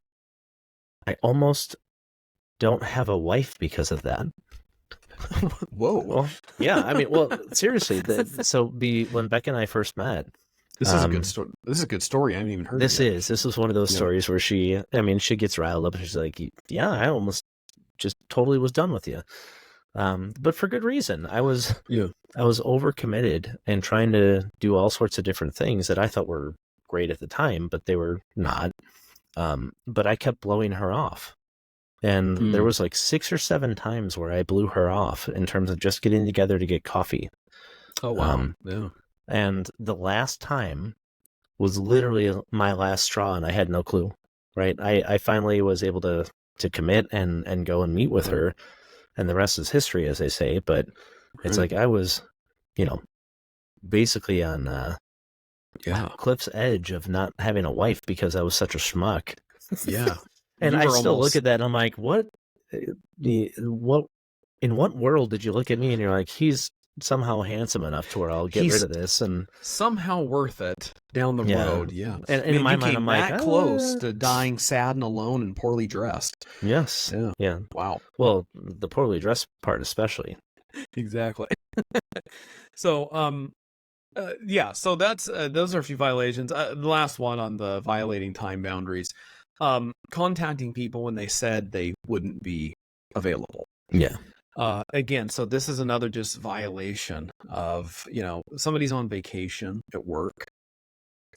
almost don't have a wife because of that. Whoa. Well, yeah, I mean, seriously, when Beck and I first met, this is a good story. This is a good story. I haven't even heard. This was one of those stories where she gets riled up and she's like, yeah, I almost just totally was done with you. But for good reason. I was overcommitted and trying to do all sorts of different things that I thought were great at the time, but they were not. But I kept blowing her off. And there was like 6 or 7 times where I blew her off in terms of just getting together to get coffee. Oh, wow. Yeah. And the last time was literally my last straw, and I had no clue, right? I finally was able to commit and go and meet with her, and the rest is history, as they say. But it's like I was, basically on cliff's edge of not having a wife because I was such a schmuck. Yeah. And I still look at that and I'm like, what in what world did you look at me and you're like, he's somehow handsome enough to where I'll get rid of this, and somehow worth it down the road. Yeah. And in my mind, I'm like, close to dying sad and alone and poorly dressed. Yes. Yeah. Wow. Well, the poorly dressed part especially. Exactly. So, so that's those are a few violations. The last one on the violating time boundaries, contacting people when they said they wouldn't be available. Yeah. Again, so this is another just violation of, somebody's on vacation at work,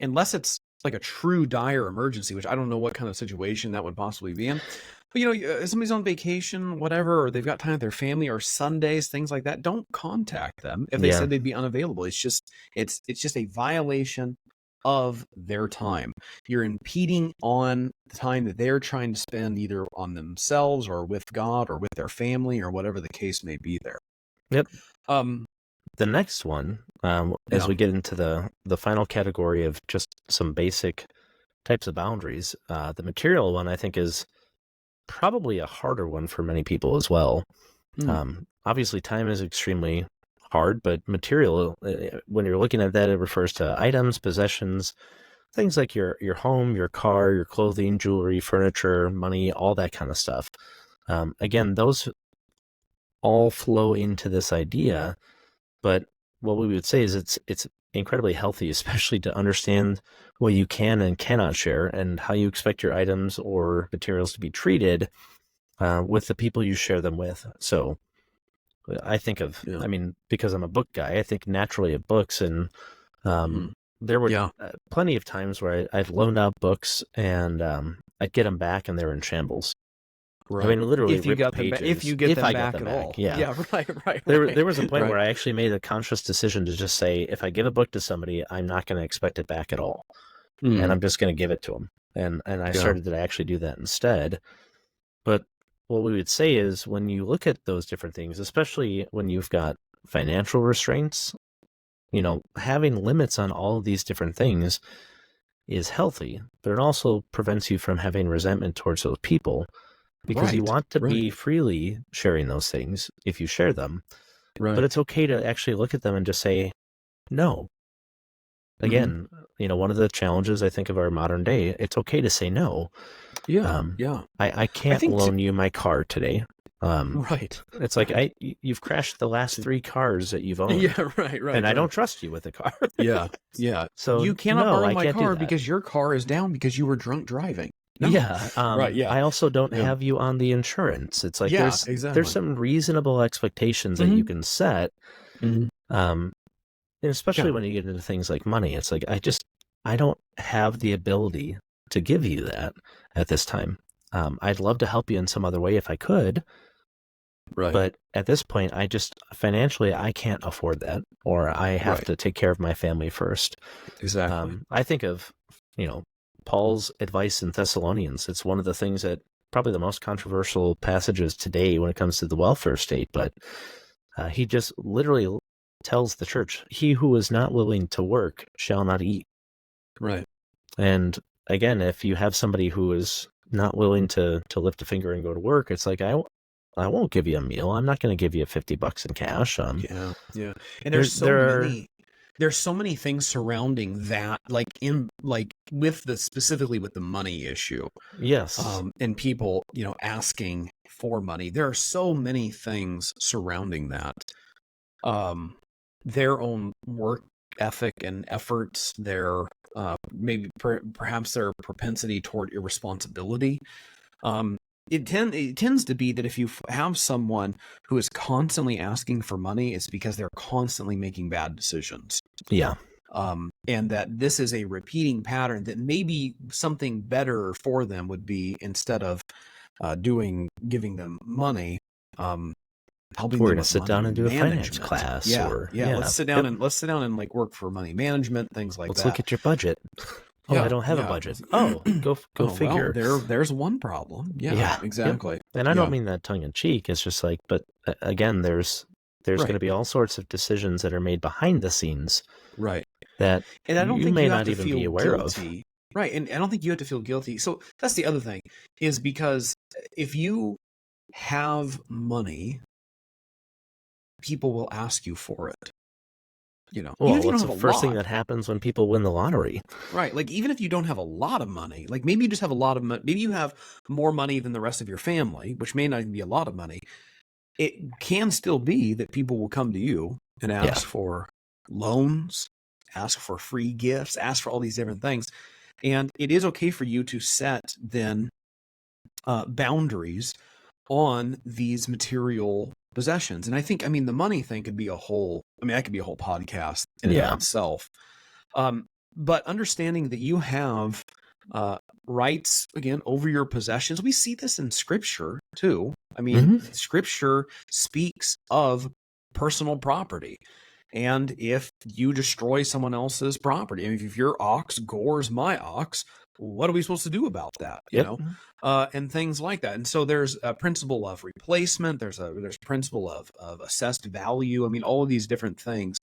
unless it's like a true dire emergency, which I don't know what kind of situation that would possibly be in. But, somebody's on vacation, whatever, or they've got time with their family, or Sundays, things like that. Don't contact them if they said they'd be unavailable. It's just a violation of their time. You're impeding on the time that they're trying to spend either on themselves or with God or with their family or whatever the case may be there. Yep. The next one, as we get into the final category of just some basic types of boundaries, the material one I think is probably a harder one for many people as well. Obviously, time is extremely hard, but material, when you're looking at that, it refers to items, possessions, things like your home, your car, your clothing, jewelry, furniture, money, all that kind of stuff. Again, those all flow into this idea, but what we would say is it's incredibly healthy, especially to understand what you can and cannot share and how you expect your items or materials to be treated with the people you share them with. So I think of, because I'm a book guy, I think naturally of books, and there were plenty of times where I've loaned out books and I'd get them back and they were in shambles. Right. I mean, literally, if you get them back at all. Yeah, right. There was a point where I actually made a conscious decision to just say, if I give a book to somebody, I'm not going to expect it back at all, and I'm just going to give it to them. And I started to actually do that instead. But what we would say is, when you look at those different things, especially when you've got financial restraints, having limits on all of these different things is healthy, but it also prevents you from having resentment towards those people, because you want to be freely sharing those things if you share them. Right. But it's okay to actually look at them and just say no. Again, one of the challenges I think of our modern day, it's okay to say no. Yeah. I can't loan you my car today. Right. It's like you've crashed the last 3 cars that you've owned. Yeah, right. And I don't trust you with a car. Yeah. So you cannot borrow my car because your car is down because you were drunk driving. No. Yeah. I also don't have you on the insurance. It's like there's some reasonable expectations that you can set. And especially when you get into things like money, it's like I don't have the ability to give you that at this time. I'd love to help you in some other way if I could, Right. But at this point, I just financially, I can't afford that, or I have Right. to take care of my family first. Exactly. I think of, Paul's advice in Thessalonians. It's one of the things that probably the most controversial passages today when it comes to the welfare state, but he just literally tells the church, he who is not willing to work shall not eat. Right. And again, if you have somebody who is not willing to lift a finger and go to work, it's like, I won't give you a meal. I'm not going to give you $50 in cash. Yeah. Yeah. And There there's so many things surrounding that, like specifically with the money issue. yes. And people, asking for money. There are so many things surrounding that. Their own work ethic and efforts, their perhaps their propensity toward irresponsibility. It tends to be that if you have someone who is constantly asking for money, it's because they're constantly making bad decisions. Yeah. And that this is a repeating pattern, that maybe something better for them would be, instead of giving them money, helping We're them going to with sit money down and do a finance management. class. Yeah, or Let's sit down and like work for money management, things like let's that. look at your budget. Oh, I don't have a budget. Oh, go figure. Well, there's one problem. Yeah, exactly. Yep. And I don't mean that tongue in cheek. It's just like, but again, there's going to be all sorts of decisions that are made behind the scenes, right? That and I don't you think may you have not to even feel be aware guilty. of. Right, and I don't think you have to feel guilty. So that's the other thing, is because if you have money, people will ask you for it. Well, what's the first thing that happens when people win the lottery? Right. Like, even if you don't have a lot of money, like maybe you just have a lot of money, maybe you have more money than the rest of your family, which may not even be a lot of money. It can still be that people will come to you and ask for loans, ask for free gifts, ask for all these different things. And it is okay for you to set then boundaries on these material possessions. And I think, the money thing could be that could be a whole podcast in and of itself. But understanding that you have rights, again, over your possessions. We see this in Scripture too. Scripture speaks of personal property. And if you destroy someone else's property, if your ox gores my ox, what are we supposed to do about that? And things like that. And so there's a principle of replacement. There's principle of assessed value. All of these different things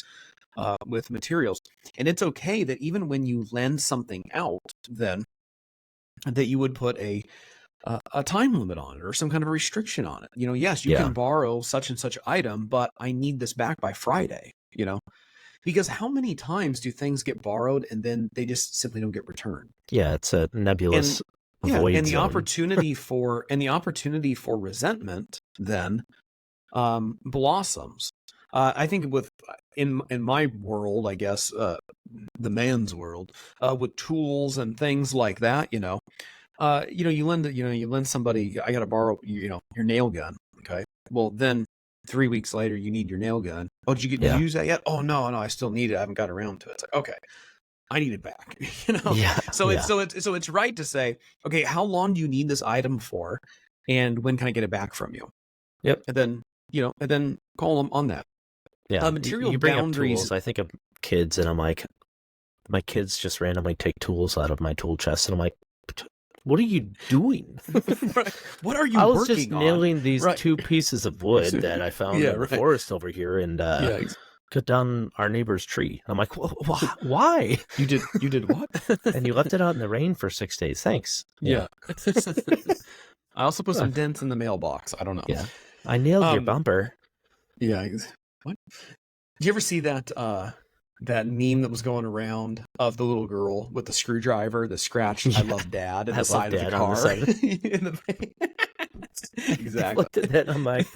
with materials. And it's okay that even when you lend something out, then that you would put a time limit on it, or some kind of a restriction on it. Yes, you can borrow such and such item, but I need this back by Friday. Because how many times do things get borrowed and then they just simply don't get returned? Yeah, it's a nebulous void and the zone. opportunity for resentment then blossoms. I think in my world, I guess, the man's world, with tools and things like that, you lend somebody, I got to borrow, your nail gun. Okay. Well, then 3 weeks later, you need your nail gun. Oh, did you use that yet? Oh, no, I still need it. I haven't got around to it. It's like, okay, I need it back. So it's right to say, okay, how long do you need this item for? And when can I get it back from you? Yep. And then call them on that. Yeah. Material you bring boundaries. Up tools. I think of kids, and I'm like, my kids just randomly take tools out of my tool chest, and I'm like, what are you doing? What are you working on? I was just nailing these 2 pieces of wood that I found in the forest over here, and cut down our neighbor's tree. I'm like, why? You did what? And you left it out in the rain for 6 days. Thanks. Yeah. I also put some dents in the mailbox. I don't know. Yeah. I nailed your bumper. Yeah. What? Did you ever see that that meme that was going around of the little girl with the screwdriver that scratched "I love Dad" at the side of the car? Exactly. I looked at that, I'm like,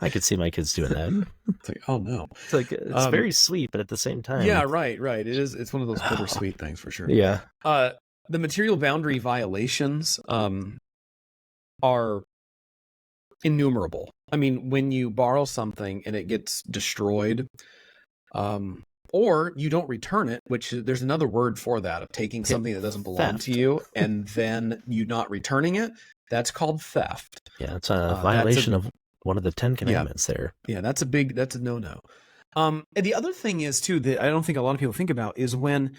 I could see my kids doing that. It's like, oh no. It's like, it's very sweet, but at the same time. Yeah, right. It is. It's one of those bittersweet things for sure. Yeah. The material boundary violations are innumerable. When you borrow something and it gets destroyed, or you don't return it, which there's another word for that, of taking something that doesn't belong to you and then you not returning it. That's called theft. Yeah, it's a violation of one of the 10 commandments there. Yeah, that's a no-no. And the other thing is too that I don't think a lot of people think about is when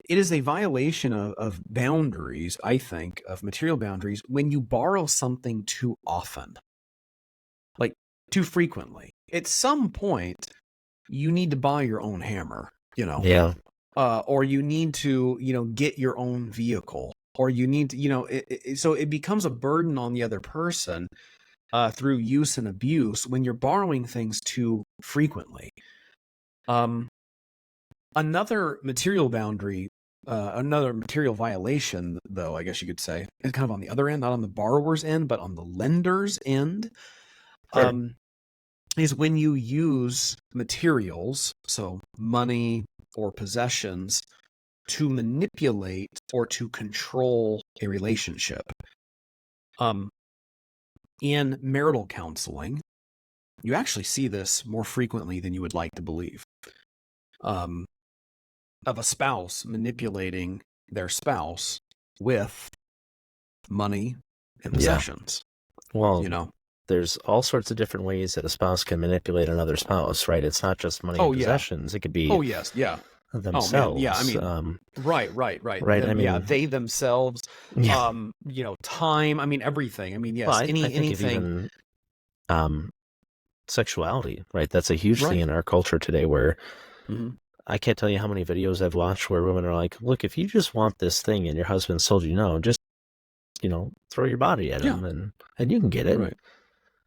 it is a violation of boundaries, I think, of material boundaries, when you borrow something too often, like too frequently. At some point, you need to buy your own hammer, Yeah. or you need to, get your own vehicle, or you need to, so it becomes a burden on the other person through use and abuse when you're borrowing things too frequently. Another material boundary, another material violation, though, I guess you could say, is kind of on the other end, not on the borrower's end, but on the lender's end, Sure. is when you use materials, so money or possessions, to manipulate or to control a relationship. In marital counseling, you actually see this more frequently than you would like to believe. Of a spouse manipulating their spouse with money and possessions. Well, there's all sorts of different ways that a spouse can manipulate another spouse, right? It's not just money and possessions. It could be themselves. Oh, man. Yeah, I mean, right. Right. They themselves, time. I mean, everything. I mean, yes, well, I think anything. Even sexuality, right? That's a huge thing in our culture today where I can't tell you how many videos I've watched where women are like, look, if you just want this thing and your husband's told you no, just, throw your body at him and you can get it.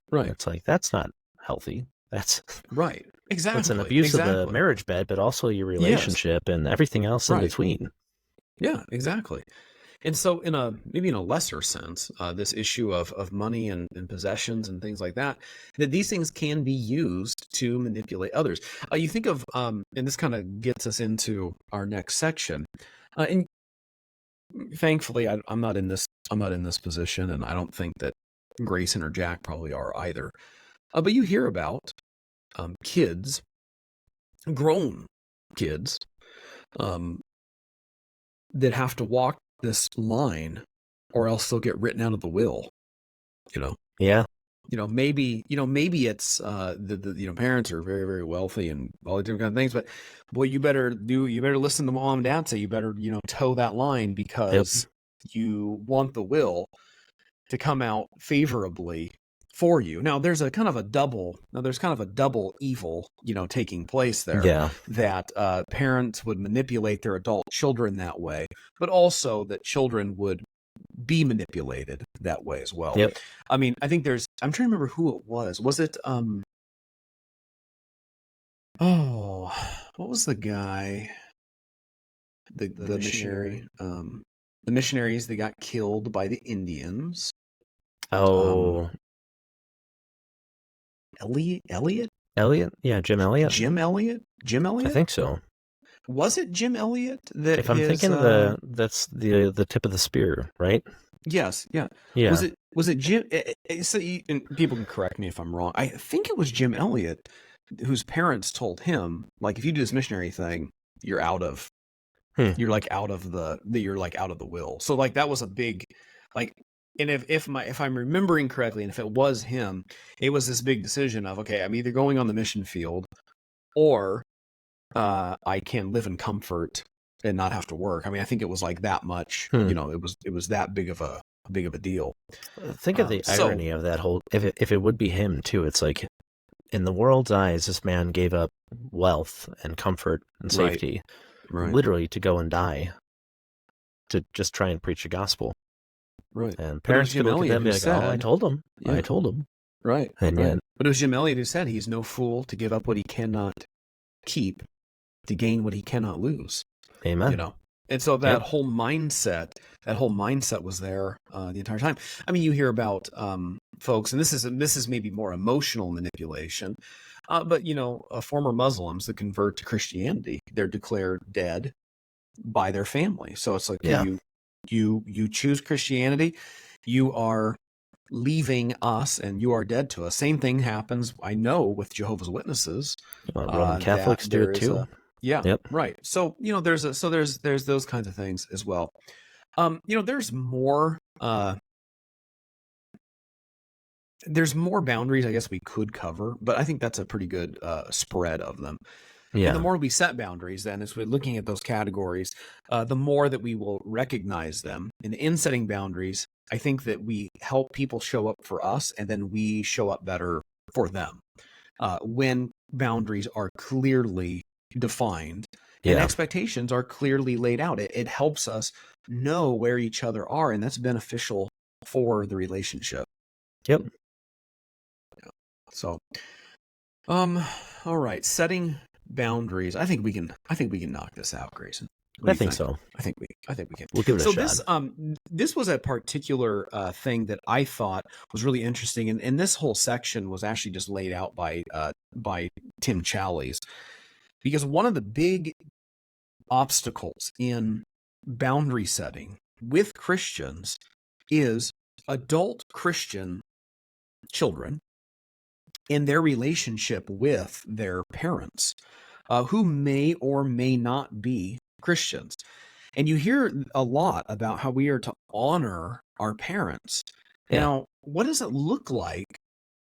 Right. It's like, that's not healthy. That's right. Exactly. It's an abuse of the marriage bed, but also your relationship and everything else in between. Yeah, exactly. And so maybe in a lesser sense, this issue of money and possessions and things like that these things can be used to manipulate others. You think of, and this kind of gets us into our next section. And thankfully, I'm not in this position, and I don't think that Grayson or Jack probably are either. But you hear about kids, grown kids, that have to walk this line, or else they'll get written out of the will. Yeah. Maybe it's the parents are very, very wealthy and all the different kind of things, but boy, you better listen to mom and dad say. You better toe that line because you want the will to come out favorably for you. Now there's kind of a double evil taking place there. Yeah. That parents would manipulate their adult children that way, but also that children would be manipulated that way as well. Yep. I mean, I think I'm trying to remember who it was. Was it what was the guy? The missionary. The missionaries that got killed by the Indians. Oh. Elliot? Yeah, Jim Elliot. Jim Elliot? I think so. Was it Jim Elliot that if I'm thinking that's the tip of the spear, right? Yes, yeah. Was it Jim? So and people can correct me if I'm wrong. I think it was Jim Elliot whose parents told him, like, if you do this missionary thing, you're out of you're like out of the will. So like that was a big, like, and if I'm remembering correctly, and if it was him, it was this big decision of, okay, I'm either going on the mission field or I can live in comfort and not have to work. I mean, I think it was like that much. It was that big of a deal. Think of the irony of that whole. If it would be him too, it's like, in the world's eyes, this man gave up wealth and comfort and safety, literally to go and die, to just try and preach the gospel. Right. And parents could look at them and be like, "Oh, I told him. Yeah. I told him." Right. And yet, but it was Jim Elliot who said, "He's no fool to give up what he cannot keep to gain what he cannot lose." Amen. And so that whole mindset was there the entire time. I mean, you hear about folks, and this is maybe more emotional manipulation, but former Muslims that convert to Christianity, they're declared dead by their family. So it's like, you choose Christianity, you are leaving us and you are dead to us. Same thing happens, I know, with Jehovah's Witnesses. Roman Catholics do it too. Right. So there's those kinds of things as well. There's more there's more boundaries I guess we could cover, but I think that's a pretty good spread of them. And the Yeah. more we set boundaries, then, as we're looking at those categories, the more that we will recognize them. And in setting boundaries, I think that we help people show up for us, and then we show up better for them. When boundaries are clearly defined and Yeah. expectations are clearly laid out, it helps us know where each other are, and that's beneficial for the relationship. Yep. So, all right, setting boundaries. I think we can knock this out, Grayson. What I do you think so. I think we can. We'll give it a So shot. this was a particular thing that I thought was really interesting, and this whole section was actually just laid out by Tim Challies, because one of the big obstacles in boundary setting with Christians is adult Christian children in their relationship with their parents, who may or may not be Christians. And you hear a lot about how we are to honor our parents. Yeah. Now, what does it look like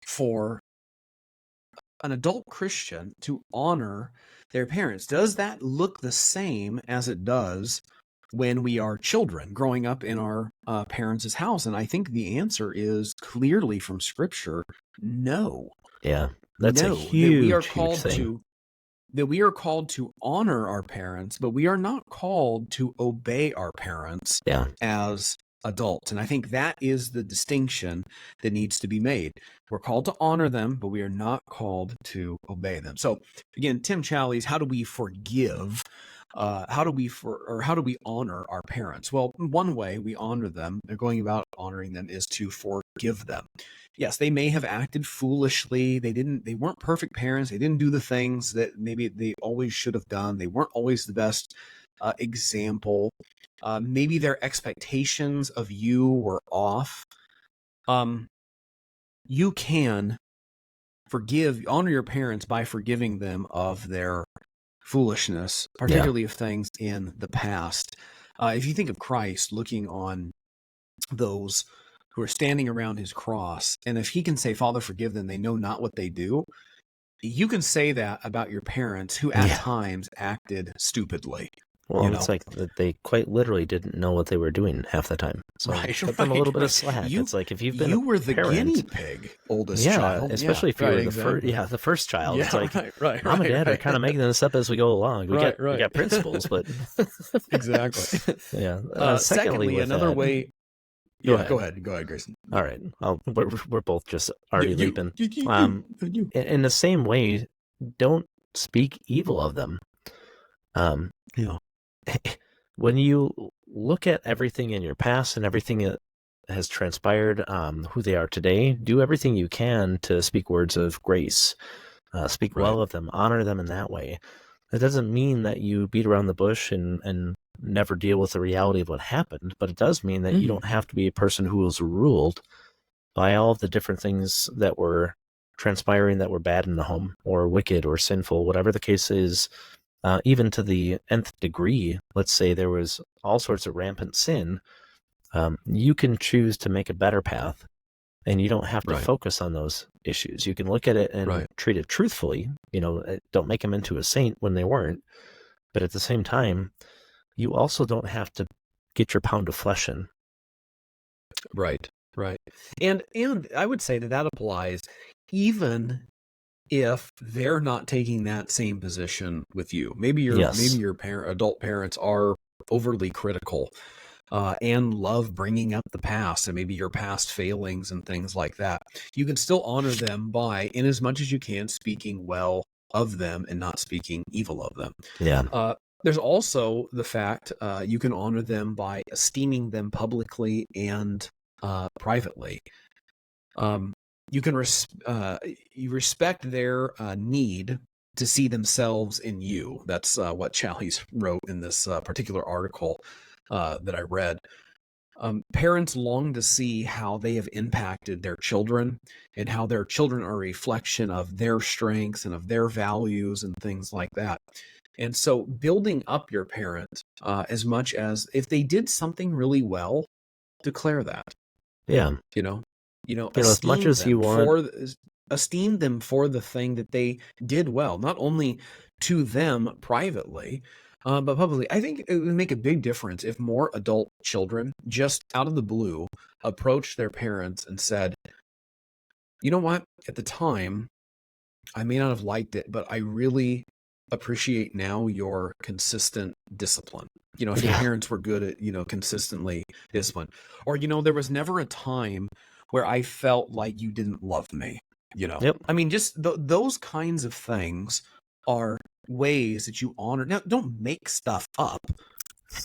for an adult Christian to honor their parents? Does that look the same as it does when we are children growing up in our parents' house? And I think the answer is clearly from Scripture, no. Yeah. That's a No, huge, huge thing. that we are called to honor our parents, but we are not called to obey our parents Yeah. as adults. And I think that is the distinction that needs to be made. We're called to honor them, but we are not called to obey them. So again, Tim Challies, how do we forgive? How do we honor our parents? Well, one way we honor them, going about honoring them, is to forgive them. Yes, they may have acted foolishly. They weren't perfect parents. They didn't do the things that maybe they always should have done. They weren't always the best example. Maybe their expectations of you were off. You can honor your parents by forgiving them of their foolishness, particularly of things in the past. If you think of Christ looking on those who are standing around his cross, and if he can say, Father, forgive them, they know not what they do, you can say that about your parents who at times acted stupidly. Well, it's like that they quite literally didn't know what they were doing half the time. So cut them a little bit of slack. It's like if you've been you were the parent, guinea pig, oldest child, especially if you were the first child. It's like mom and dad are kind of making this up as we go along. We got principles, but exactly. Yeah. Secondly, another way. Go ahead, Grayson. All right. We're both just already leaping. In the same way, don't speak evil of them. When you look at everything in your past and everything that has transpired, who they are today, do everything you can to speak words of grace, speak well of them, honor them in that way. That doesn't mean that you beat around the bush and never deal with the reality of what happened, but it does mean that you don't have to be a person who was ruled by all of the different things that were transpiring that were bad in the home or wicked or sinful, whatever the case is. Even to the nth degree, let's say there was all sorts of rampant sin, you can choose to make a better path, and you don't have to focus on those issues. You can look at it and treat it truthfully. Don't make them into a saint when they weren't. But at the same time, you also don't have to get your pound of flesh in. Right. And I would say that applies even if they're not taking that same position with you. Maybe your adult parents are overly critical and love bringing up the past and maybe your past failings and things like that. You can still honor them by, in as much as you can, speaking well of them and not speaking evil of them. Yeah. There's also the fact you can honor them by esteeming them publicly and privately. You can you respect their need to see themselves in you. That's what Challies wrote in this particular article that I read. Parents long to see how they have impacted their children and how their children are a reflection of their strengths and of their values and things like that. And so building up your parent as much as if they did something really well, declare that. Yeah. As much as you want. esteem them for the thing that they did well, not only to them privately, but publicly. I think it would make a big difference if more adult children just out of the blue approached their parents and said, you know what, at the time, I may not have liked it, but I really appreciate now your consistent discipline. If your parents were good at, consistently discipline. Or, there was never a time where I felt like you didn't love me, Yep. I mean, just those kinds of things are ways that you honor. Now, don't make stuff up,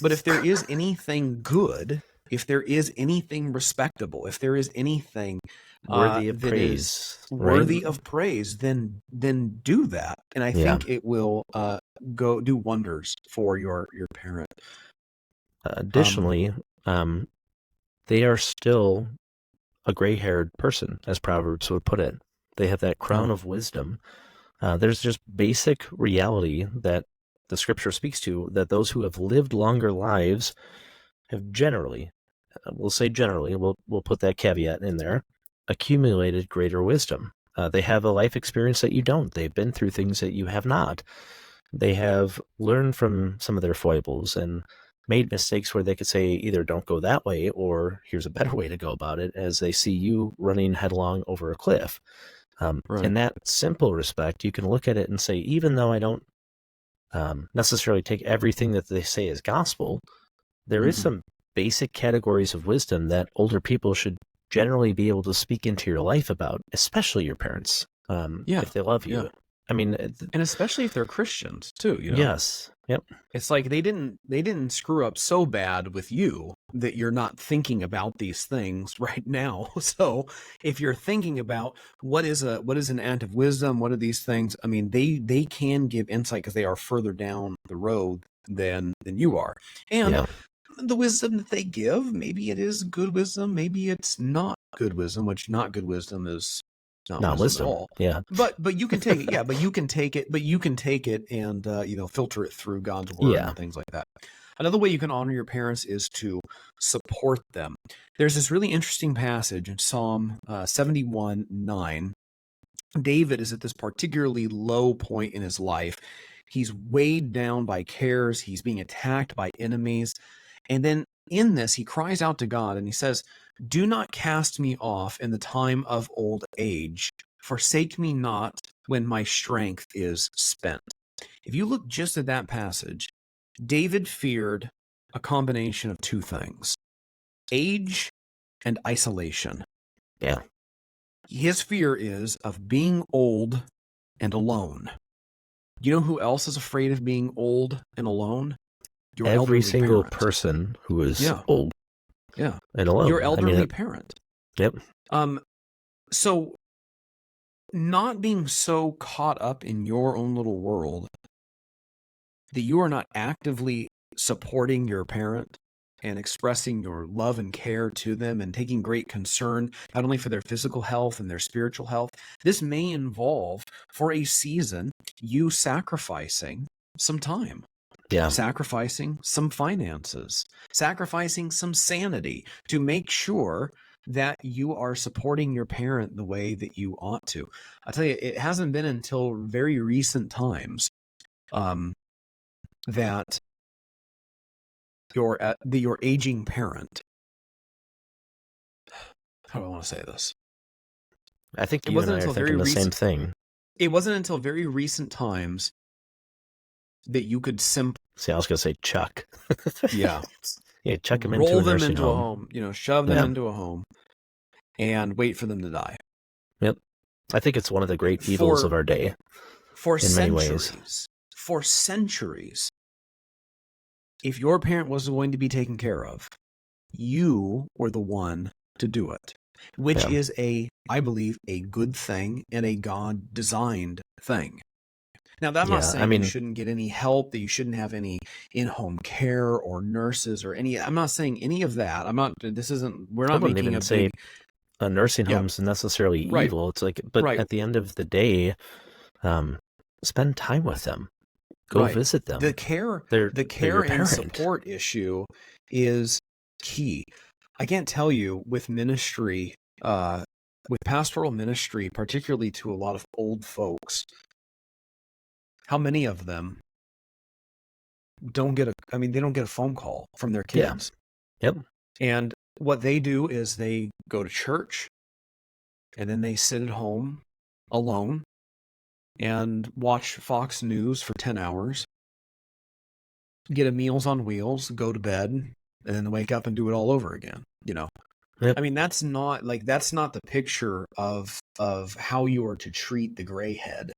but if there is anything good, if there is anything respectable, if there is anything Worthy of that praise, is right? worthy of praise, then do that, and I think it will go do wonders for your parent. Additionally, they are still a gray-haired person, as Proverbs would put it. They have that crown of wisdom. There's just basic reality that the Scripture speaks to, that those who have lived longer lives have generally, we'll say generally, we'll put that caveat in there, accumulated greater wisdom. They have a life experience that you don't. They've been through things that you have not. They have learned from some of their foibles and made mistakes where they could say either don't go that way or here's a better way to go about it, as they see you running headlong over a cliff. Right. In that simple respect, you can look at it and say, even though I don't necessarily take everything that they say as gospel, there is some basic categories of wisdom that older people should generally be able to speak into your life about, especially your parents, if they love you. Yeah. I mean, and especially if they're Christians too, Yes. Yep. It's like they didn't screw up so bad with you that you're not thinking about these things right now. So if you're thinking about what is an act of wisdom, what are these things? I mean, they can give insight because they are further down the road than you are. And the wisdom that they give, maybe it is good wisdom, maybe it's not good wisdom, which not good wisdom is not wisdom at all. Yeah. But you can take it. Yeah, but you can take it and filter it through God's word and things like that. Another way you can honor your parents is to support them. There's this really interesting passage in Psalm 71:9. David is at this particularly low point in his life. He's weighed down by cares. He's being attacked by enemies. And then in this, he cries out to God and he says, do not cast me off in the time of old age. Forsake me not when my strength is spent. If you look just at that passage, David feared a combination of two things: age and isolation. Yeah. His fear is of being old and alone. You know who else is afraid of being old and alone? Your every single parent. Person who is old. Yeah. And alone. Your elderly parent. Yep. So not being so caught up in your own little world that you are not actively supporting your parent and expressing your love and care to them and taking great concern, not only for their physical health and their spiritual health. This may involve, for a season, you sacrificing some time. Yeah. Sacrificing some finances, sacrificing some sanity to make sure that you are supporting your parent the way that you ought to. I'll tell you, it hasn't been until very recent times that your aging parent, how do I want to say this? I think you and I are thinking the same thing. It wasn't until very recent times that you could simply... See, I was going to say chuck. Yeah. Yeah, chuck them into a nursing home. Roll them into a home, shove them into a home and wait for them to die. Yep. I think it's one of the great evils of our day. In many ways. For centuries, if your parent was going to be taken care of, you were the one to do it, which is I believe, a good thing and a God-designed thing. Now, I'm not saying you shouldn't get any help, that you shouldn't have any in-home care or nurses or any. I'm not saying any of that. We're not making a big... a nursing home's necessarily evil. It's like, but at the end of the day, spend time with them. Go visit them. The care and support issue is key. I can't tell you with ministry with pastoral ministry, particularly to a lot of old folks, how many of them don't get they don't get a phone call from their Yeah. kids. Yep. And what they do is they go to church and then they sit at home alone and watch Fox News for 10 hours, get a Meals on Wheels, go to bed, and then wake up and do it all over again, you know. Yep. I mean, that's not the picture of how you are to treat the gray head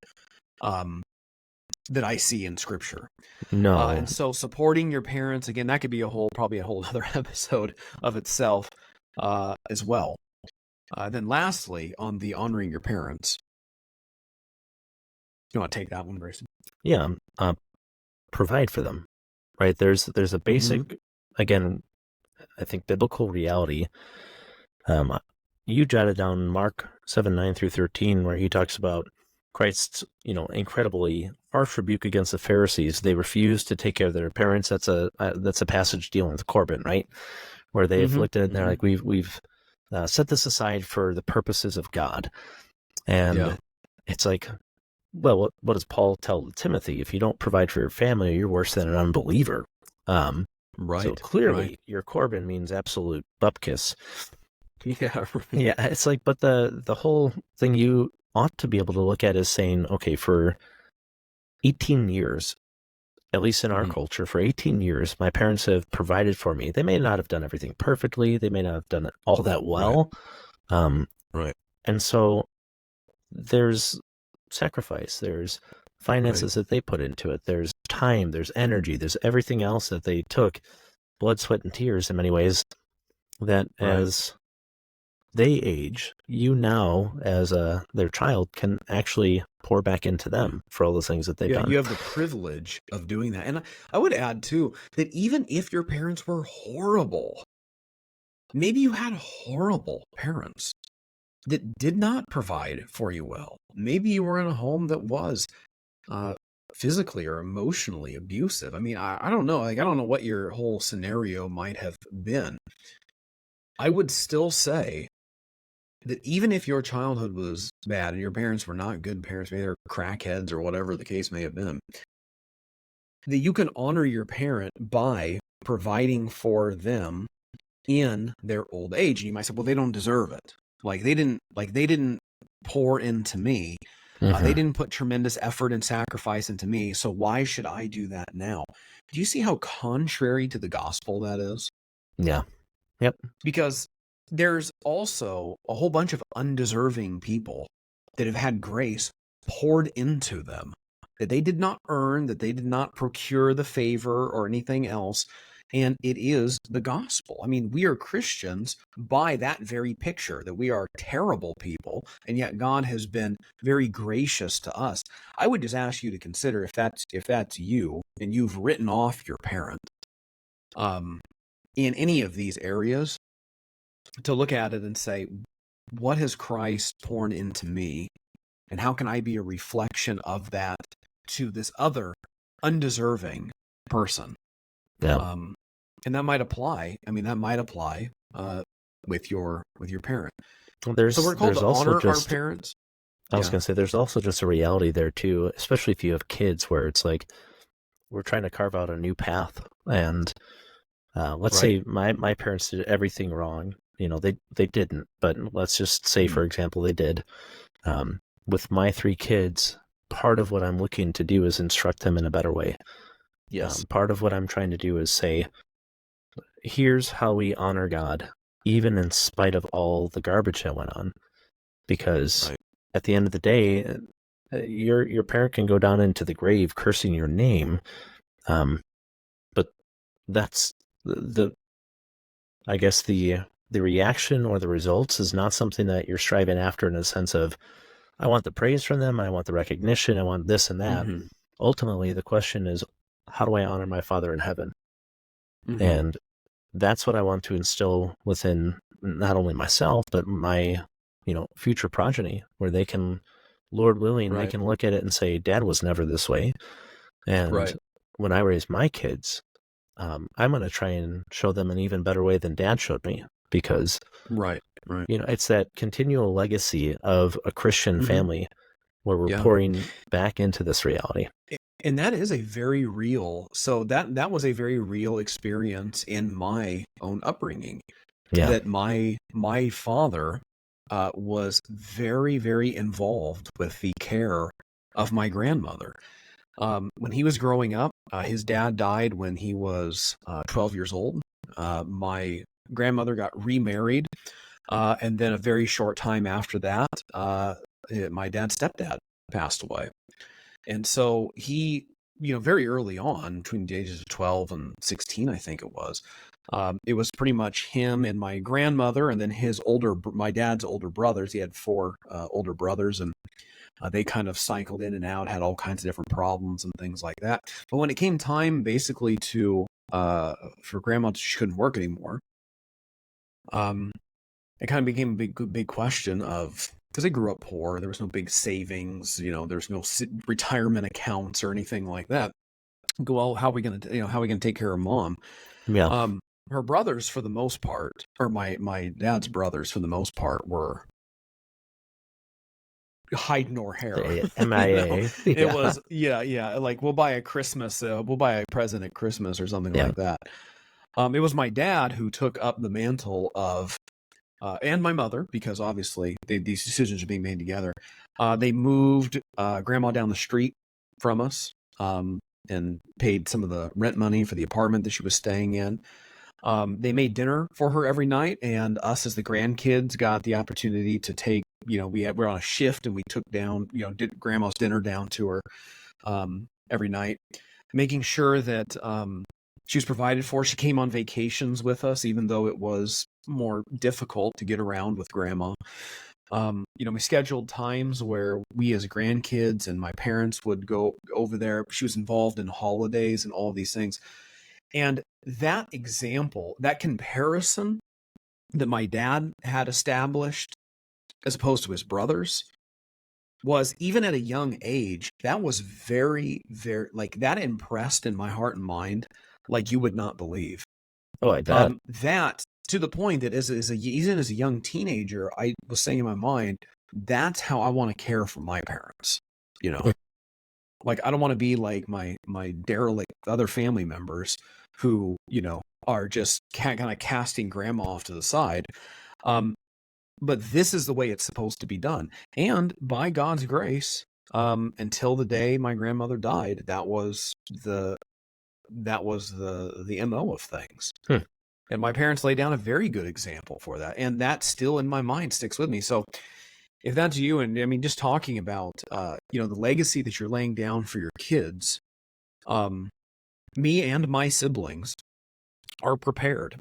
that I see in Scripture. No. And so supporting your parents, again, that could be probably a whole other episode of itself as well. Then lastly, on the honoring your parents, you want to take that one, Grayson? Yeah. Provide for them, right? There's a basic, again, I think biblical reality. You jotted down Mark 7:9-13, where he talks about Christ's, incredibly harsh rebuke against the Pharisees. They refused to take care of their parents. That's a passage dealing with Corbin, right? Where they've looked at it and they're like, we've set this aside for the purposes of God. And it's like, well, what does Paul tell Timothy? If you don't provide for your family, you're worse than an unbeliever. Right. So clearly, your Corbin means absolute bupkis. Yeah. Yeah, it's like, but the whole thing you ought to be able to look at is saying, okay, for 18 years, at least in our culture, for 18 years, my parents have provided for me. They may not have done everything perfectly. They may not have done it all that well. Right. And so there's sacrifice, there's finances that they put into it, there's time, there's energy, there's everything else that they took, blood, sweat, and tears in many ways, that as they age, you now, as their child, can actually pour back into them for all the things that they've done. You have the privilege of doing that. And I would add, too, that even if your parents were horrible, maybe you had horrible parents that did not provide for you well. Maybe you were in a home that was physically or emotionally abusive. I mean, I don't know. I don't know what your whole scenario might have been. I would still say that even if your childhood was bad and your parents were not good parents, maybe they're crackheads or whatever the case may have been, that you can honor your parent by providing for them in their old age. And you might say, well, they don't deserve it. They didn't pour into me. They didn't put tremendous effort and sacrifice into me. So why should I do that now? Do you see how contrary to the gospel that is? Yeah. Yep. Because there's also a whole bunch of undeserving people that have had grace poured into them that they did not earn, that they did not procure the favor or anything else. And it is the gospel. I mean, we are Christians by that very picture, that we are terrible people, and yet God has been very gracious to us. I would just ask you to consider, if that's you and you've written off your parent in any of these areas, to look at it and say, what has Christ poured into me? And how can I be a reflection of that to this other undeserving person? Yeah. And that might apply. I mean, that might apply with your parent. So we're called to honor our parents. I was going to say, there's also just a reality there too, especially if you have kids, where it's like, we're trying to carve out a new path. And let's say my parents did everything wrong. They didn't, but let's just say, for example, they did. With my 3 kids, part of what I'm looking to do is instruct them in a better way. Yes. Part of what I'm trying to do is say, here's how we honor God, even in spite of all the garbage that went on. Because at the end of the day, your parent can go down into the grave cursing your name, but that's I guess the reaction or the results is not something that you're striving after, in a sense of, I want the praise from them, I want the recognition, I want this and that. Ultimately, the question is, how do I honor my Father in heaven? And that's what I want to instill within not only myself, but my, future progeny, where they can, Lord willing, they can look at it and say, Dad was never this way. And when I raise my kids, I'm going to try and show them an even better way than Dad showed me, because right. It's that continual legacy of a Christian Hmm. family where we're Yeah. pouring back into this reality. And that is a very real, so that was a very real experience in my own upbringing, Yeah. that my father was very, very involved with the care of my grandmother. When he was growing up, his dad died when he was 12 years old. My grandmother got remarried, and then a very short time after that, my dad's stepdad passed away. And so he, very early on, between the ages of 12 and 16, I think it was pretty much him and my grandmother, and then my dad's older brothers. He had four older brothers, and they kind of cycled in and out, had all kinds of different problems and things like that. But when it came time, basically, for grandma, she couldn't work anymore. It kind of became a big question of, because they grew up poor, there was no big savings, there's no retirement accounts or anything like that. Go, well, how are we gonna take care of mom? Yeah. Her brothers, for the most part, or my dad's brothers, for the most part, were hide nor hair. MIA. It was, yeah, like we'll buy a present at Christmas or something Yeah. like that. It was my dad who took up the mantle of, and my mother, because obviously these decisions are being made together. They moved grandma down the street from us, and paid some of the rent money for the apartment that she was staying in. They made dinner for her every night, and us as the grandkids got the opportunity to take, we're on a shift, and we took down, did grandma's dinner down to her every night, making sure that she was provided for. She came on vacations with us, even though it was more difficult to get around with grandma. We scheduled times where we as grandkids and my parents would go over there. She was involved in holidays and all of these things. And that example, that comparison that my dad had established as opposed to his brothers, was, even at a young age, that was very, very, like, that impressed in my heart and mind like you would not believe. Oh, I bet. That, to the point that even as a young teenager, I was saying in my mind, that's how I want to care for my parents. Like, I don't want to be like my derelict other family members who, are just kind of casting grandma off to the side. But this is the way it's supposed to be done. And by God's grace, until the day my grandmother died, that was the MO of things. And my parents laid down a very good example for that. And that still in my mind sticks with me. So if that's you, and I mean, just talking about, the legacy that you're laying down for your kids, me and my siblings are prepared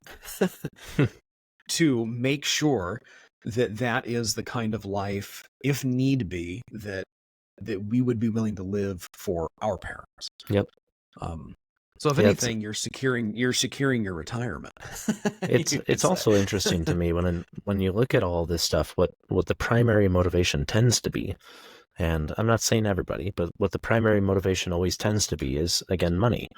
to make sure that is the kind of life, if need be, that we would be willing to live for our parents. Yep. So if anything, you're securing your retirement. It's also interesting to me when you look at all this stuff, what the primary motivation tends to be, and I'm not saying everybody, but what the primary motivation always tends to be is, again, money.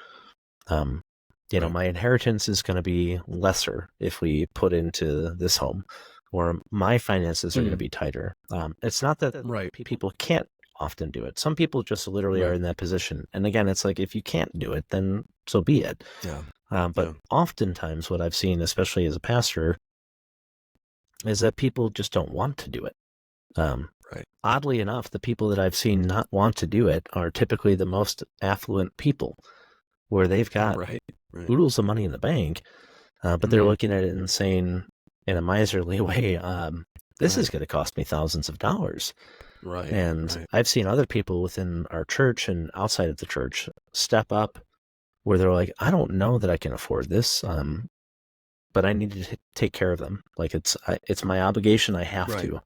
Right. My inheritance is going to be lesser if we put into this home, or my finances are going to be tighter. It's not that people can't often do it. Some people just literally are in that position. And again, it's like, if you can't do it, then so be it. Yeah. But oftentimes what I've seen, especially as a pastor, is that people just don't want to do it. Oddly enough, the people that I've seen not want to do it are typically the most affluent people, where they've got oodles of money in the bank, but they're looking at it and saying, in a miserly way, this is going to cost me thousands of dollars. And I've seen other people within our church and outside of the church step up where they're like, I don't know that I can afford this, but I need to take care of them. Like, it's my obligation. I have to.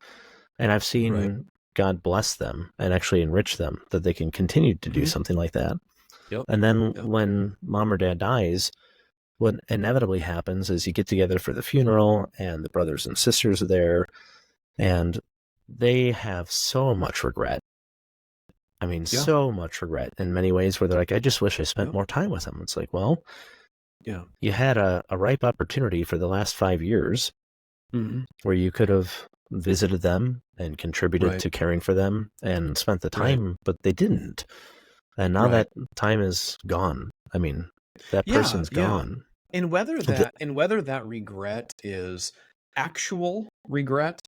And I've seen God bless them and actually enrich them that they can continue to do something like that. And then when mom or dad dies, what inevitably happens is you get together for the funeral, and the brothers and sisters are there, and they have so much regret. I mean, so much regret in many ways, where they're like, I just wish I spent more time with them. It's like, well, you had a ripe opportunity for the last 5 years Mm-hmm. where you could have visited them and contributed Right. to caring for them and spent the Right. time, but they didn't. And now Right. that time is gone. I mean, that Yeah. person's Yeah. gone. And whether The- that regret is actual regret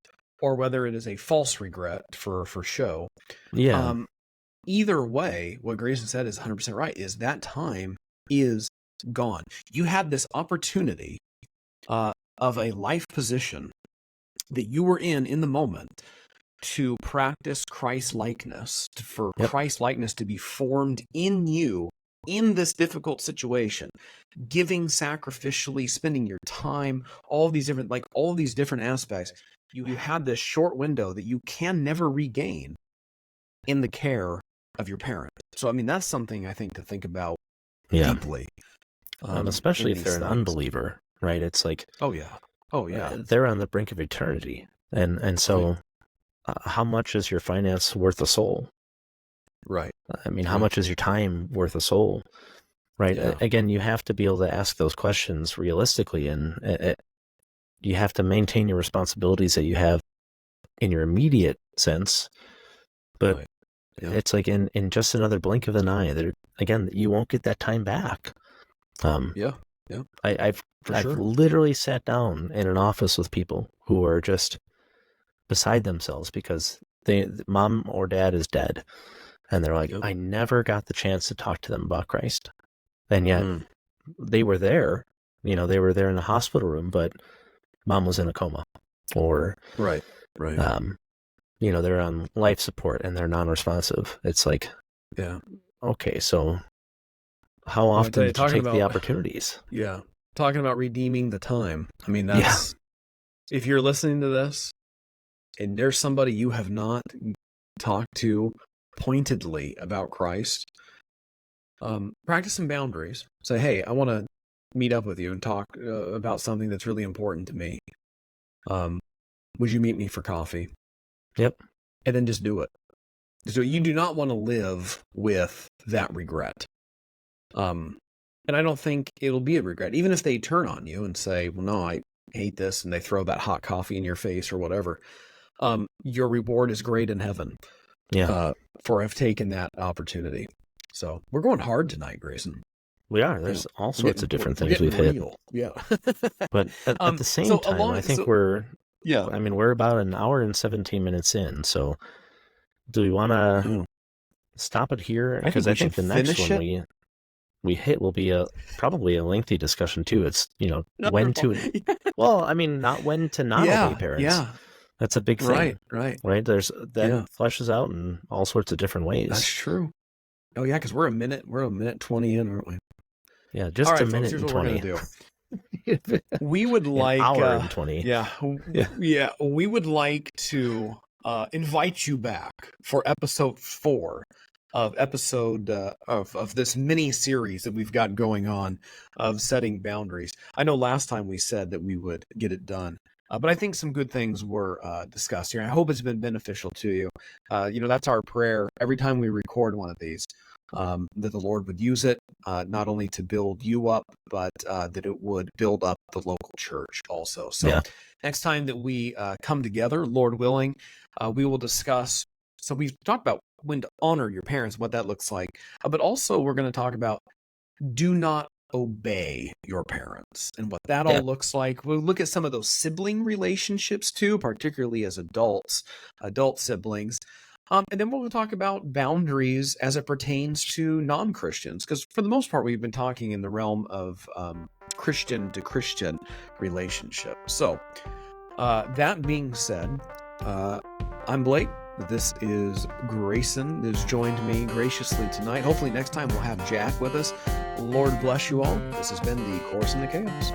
or whether it is a false regret for show, yeah, um, either way, what Grayson said is 100% right. Is that time is gone. You had this opportunity of a life position that you were in the moment to practice Christ likeness, for yep, Christ likeness to be formed in you in this difficult situation, giving sacrificially, spending your time, all these different aspects. You had this short window that you can never regain in the care of your parent. So, I mean, that's something I think to think about yeah. deeply. Especially In if they're these an things. unbeliever, right? It's like, Oh yeah. Oh yeah. they're on the brink of eternity. And so Right. how much is your finance worth a soul? Right. I mean, how Yeah. much is your time worth a soul? Right. Yeah. Again, you have to be able to ask those questions realistically, and you have to maintain your responsibilities that you have in your immediate sense. But Right. Yeah. it's like in just another blink of an eye. Again, you won't get that time back. Yeah. Yeah. I've For sure. literally sat down in an office with people who are just beside themselves because mom or dad is dead, and they're like, Yep. I never got the chance to talk to them about Christ, and yet Mm. they were there. They were there in the hospital room, but mom was in a coma, or Right. Right. they're on life support and they're non-responsive. It's like, Yeah. okay, so how Well, I often tell you, did you talking take the about opportunities? yeah, talking about redeeming the time. I mean, Yeah, that's if you're listening to this and there's somebody you have not talked to pointedly about Christ, practice some boundaries. Say, hey, I want to meet up with you and talk about something that's really important to me. Would you meet me for coffee? yep, And then just do it. So you do not want to live with that regret. And I don't think it'll be a regret, even if they turn on you and say, well, no, I hate this, and they throw that hot coffee in your face or whatever. Your reward is great in heaven yeah. for have taken that opportunity. So we're going hard tonight, Grayson. We are. There's all sorts of different things we've hit. Yeah. But at the same time, I think we're about an hour and 17 minutes in. So do we want to stop it here? Because I think the next one we hit will be probably a lengthy discussion too. It's, when to, well, I mean, not when to not obey parents. Yeah. That's a big thing. Right. There's that fleshes out in all sorts of different ways. That's true. Oh yeah, because we're a minute 20 in, aren't we? Yeah, just right, a minute folks, and 20. What we're gonna do. We would like an hour and 20. Yeah. We would like to invite you back for episode 4 of this mini series that we've got going on of setting boundaries. I know last time we said that we would get it done. But I think some good things were discussed here. I hope it's been beneficial to you. That's our prayer every time we record one of these, that the Lord would use it not only to build you up, but that it would build up the local church also. So next time that we come together, Lord willing, we will discuss. So we've talked about when to honor your parents, what that looks like. But also we're going to talk about do not obey your parents and what that all looks like. We'll look at some of those sibling relationships too, particularly as adult siblings. And then we'll talk about boundaries as it pertains to non-Christians, because for the most part, we've been talking in the realm of Christian to Christian relationship. So that being said, I'm Blake. This is Grayson, who's joined me graciously tonight. Hopefully next time we'll have Jack with us. Lord bless you all. This has been the Course in the Chaos.